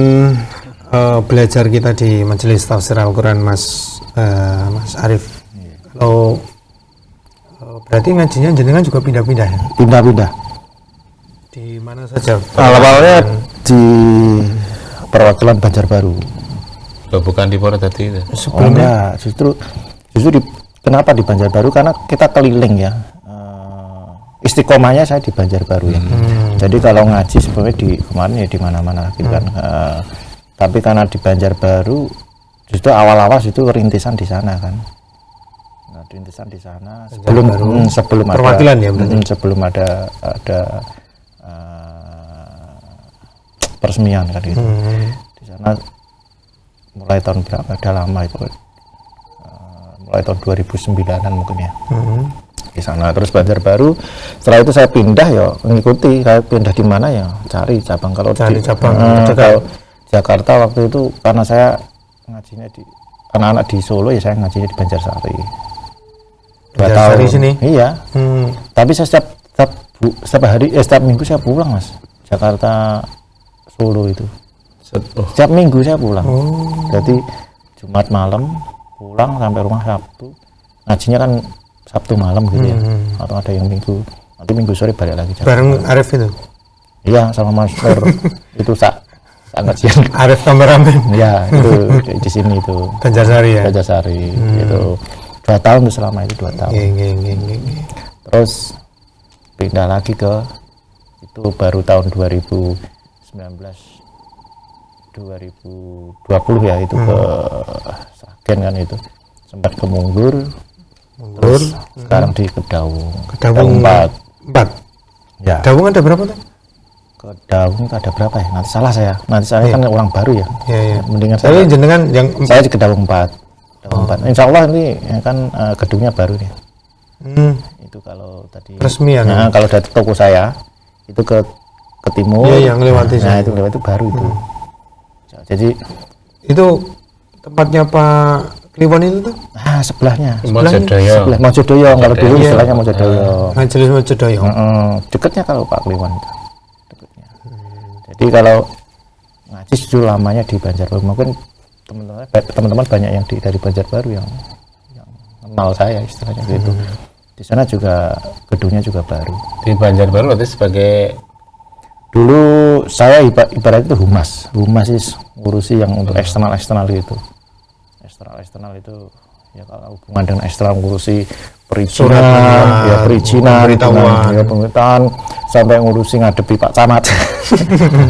belajar kita di Majelis Tafsir Al-Quran Mas Arif. Kalau berarti ngajinya jenengan juga pindah-pindah ya? Pindah-pindah. Di mana saja? Awalnya di perwakilan Banjarbaru. Bukan di Purwodadi itu. Sebelumnya justru kenapa di Banjarbaru, karena kita keliling ya, istiqomahnya saya di Banjarbaru ya. Jadi kalau ngaji sebenarnya di kemarin ya di mana-mana gitu kan. Tapi karena di Banjarbaru justru awal-awal itu rintisan di sana kan. Nah, rintisan di sana sebelum perwakilan ada, ya berarti. Sebelum ada peresmian kan gitu. Di sana mulai tahun berapa, udah lama itu, mulai tahun 2009-an mungkin ya, di sana. Terus Banjarbaru, setelah itu saya pindah ya mengikuti, saya pindah di mana ya cari cabang. Kalau kalau Jakarta waktu itu karena saya ngajinya di anak-anak di Solo ya, saya ngajinya di Banjarsari 2 tahun di sini. Iya. Tapi saya setiap minggu saya pulang Mas, Jakarta Solo itu. Setiap minggu saya pulang. Jadi Jumat malam, pulang sampai rumah Sabtu. Ngajinya kan Sabtu malam gitu ya. Atau ada yang Minggu. Nanti Minggu sore balik lagi Jakarta. Bareng Arif itu. Iya, sama Mas Nur. Itu sangat siang. Arif kameramen. Ya, itu di sini itu. Banjarsari ya. Banjarsari itu 2 tahun tuh, selama itu 2 tahun. Nggih. Terus pindah lagi ke itu baru tahun 2019 2020 ya, itu ke Sragen kan, itu sempat ke Munggur. Terus sekarang di Kedaung 4. Ya. Kedaung ada berapa tuh? Kedaung ada berapa ya? Nanti salah saya kan orang baru ya. Iya. Mendingan Saya jenengan yang saya di Kedaung 4. Insya Allah ini ya kan gedungnya baru nih. Itu kalau tadi resmi ya. Nah, kalau dari toko saya itu ke timur. Iya, yang lewati. Nah, itu lewat itu baru itu. Jadi itu tempatnya Pak Kliwon itu tuh? Sebelahnya. Mojodoyo. Sebelah Mojodoyo, kalau dulu istilahnya Mojodoyo. Majelis Mojodoyo. Dekatnya kalau Pak Kliwon itu. Dekatnya. Jadi kalau ngaji justru lamanya di Banjarbaru, mungkin teman-teman banyak yang dari Banjarbaru yang kenal saya istilahnya gitu. Di sana juga gedungnya juga baru. Di Banjarbaru berarti sebagai dulu saya ibarat itu humas sih, ngurusi yang untuk eksternal itu. Eksternal itu ya, kalau hubungan dengan eksternal, ngurusi perizinan, pemerintahan, sampai ngurusi ngadepi Pak Camat.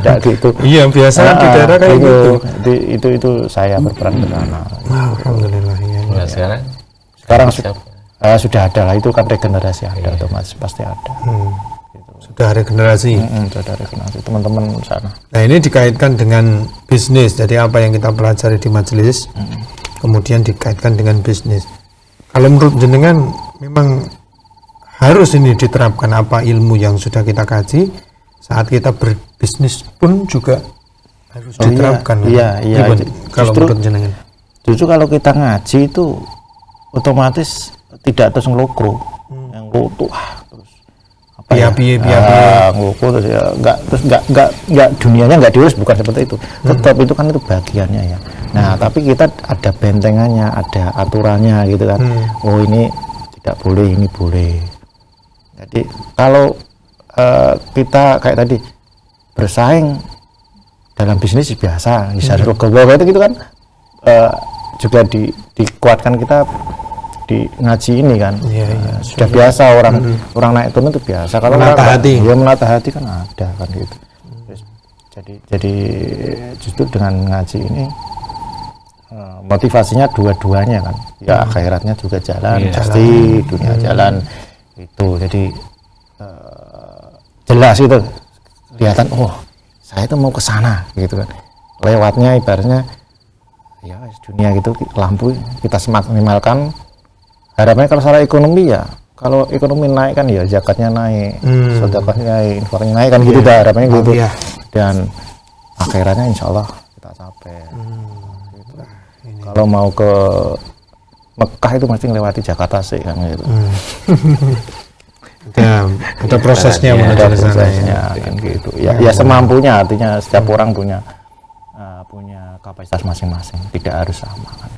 Kayak gitu. Iya, biasa di daerah kayak gitu. Itu saya berperan ke sana. Alhamdulillah ya. Nah, sekarang sudah ada lah, itu kan regenerasi ada, otomatis pasti ada. Sudah regenerasi. Sudah ada regenerasi teman-teman sana. Nah, ini dikaitkan dengan bisnis. Jadi apa yang kita pelajari di majelis, kemudian dikaitkan dengan bisnis. Kalau menurut jenengan memang harus ini diterapkan, apa ilmu yang sudah kita kaji saat kita berbisnis pun juga harus diterapkan. Iya. Kalau menurut jenengan. Justru kalau kita ngaji itu otomatis tidak terus ngelokro, yang lutuh terus apa ya? Ngelokro terus ya, enggak dunianya enggak diurus, bukan seperti itu. Tetap itu kan itu bagiannya ya. Nah, tapi kita ada bentengannya, ada aturannya gitu kan. Oh, ini tidak boleh, ini boleh. Jadi kalau kita kayak tadi bersaing dalam bisnis biasa, misalnya itu gitu kan, juga dikuatkan kita di ngaji ini kan. Sudah biasa orang naik turun itu biasa. Kalau menatah hati kan ada kan gitu. Jadi justru dengan ngaji ini motivasinya dua-duanya kan, ya akhiratnya juga jalan, pasti dunia jalan itu. Jadi jelas itu kelihatan, saya itu mau ke sana gitu kan. Lewatnya ibaratnya ya dunia gitu, lampu kita semaksimalkan. Harapannya kalau secara ekonomi ya, kalau ekonomi naik kan ya zakatnya naik, sedekahnya naik, infaknya naik kan gitu dah, harapannya gitu. Dan akhiratnya insya Allah kita capai. Gitu. Kalau mau ke Mekah itu mesti melewati Jakarta sih kan gitu. Ada prosesnya menuju ke sana kan gitu. Ya semampunya, artinya setiap orang punya kapasitas masing-masing, tidak harus sama kan.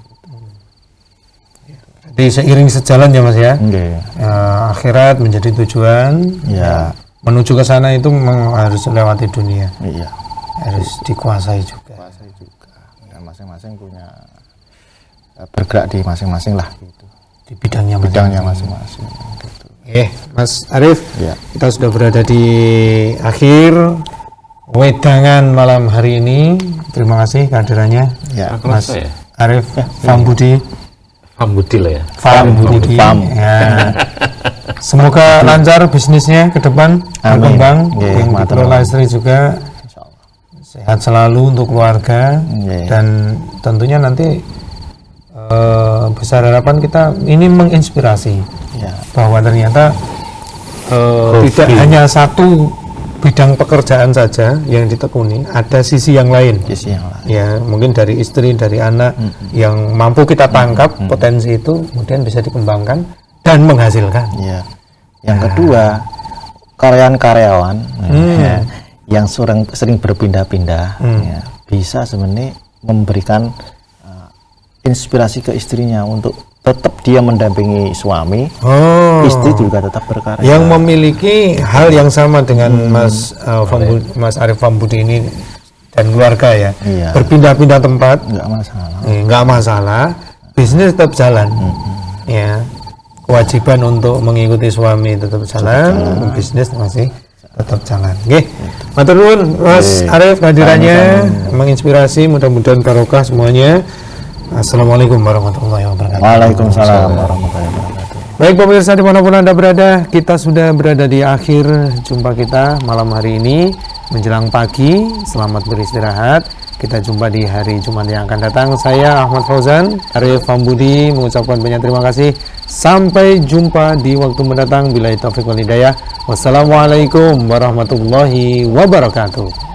Jadi seiring sejalan ya Mas ya. Akhirat menjadi tujuan. Ya. Menuju ke sana itu memang harus lewati dunia. Iya. Harus dikuasai juga. Dan masing-masing punya bergerak di masing-masing lah gitu. Di bidangnya masing-masing. Gitu. Mas Arif, kita sudah berada di akhir wedangan malam hari ini. Terima kasih kehadirannya, Mas Arif Fambudi. Fambudi lah ya. Fambudi. Ya. Semoga lancar bisnisnya ke depan, berkembang, yang dikelola istri juga sehat selalu untuk keluarga, dan tentunya nanti besar harapan kita ini menginspirasi bahwa ternyata tidak hanya satu bidang pekerjaan saja yang ditekuni, ada sisi yang lain. Ya, mungkin dari istri, dari anak yang mampu kita tangkap potensi itu, kemudian bisa dikembangkan dan menghasilkan. Yang kedua, karyawan-karyawan yang sering berpindah-pindah bisa sebenarnya memberikan inspirasi ke istrinya untuk tetap dia mendampingi suami, Oh. istri juga tetap berkarya. Yang memiliki hal yang sama dengan Mas Arif Fambudi ini dan keluarga ya. Iya. Berpindah-pindah tempat, nggak masalah. nggak masalah, bisnis tetap jalan. Ya. Kewajiban untuk mengikuti suami tetap jalan, bisnis masih tetap jalan. Oke. Matur nuwun Mas Arif kehadirannya menginspirasi, mudah-mudahan barokah semuanya. Assalamualaikum warahmatullahi wabarakatuh. Waalaikumsalam warahmatullahi wabarakatuh. Baik pemirsa dimanapun Anda berada, kita sudah berada di akhir jumpa kita malam hari ini menjelang pagi. Selamat beristirahat. Kita jumpa di hari Jumat yang akan datang. Saya Ahmad Fauzan, Arif Fambudi mengucapkan banyak terima kasih. Sampai jumpa di waktu mendatang. Billahi taufiq wal hidayah. Wassalamualaikum warahmatullahi wabarakatuh.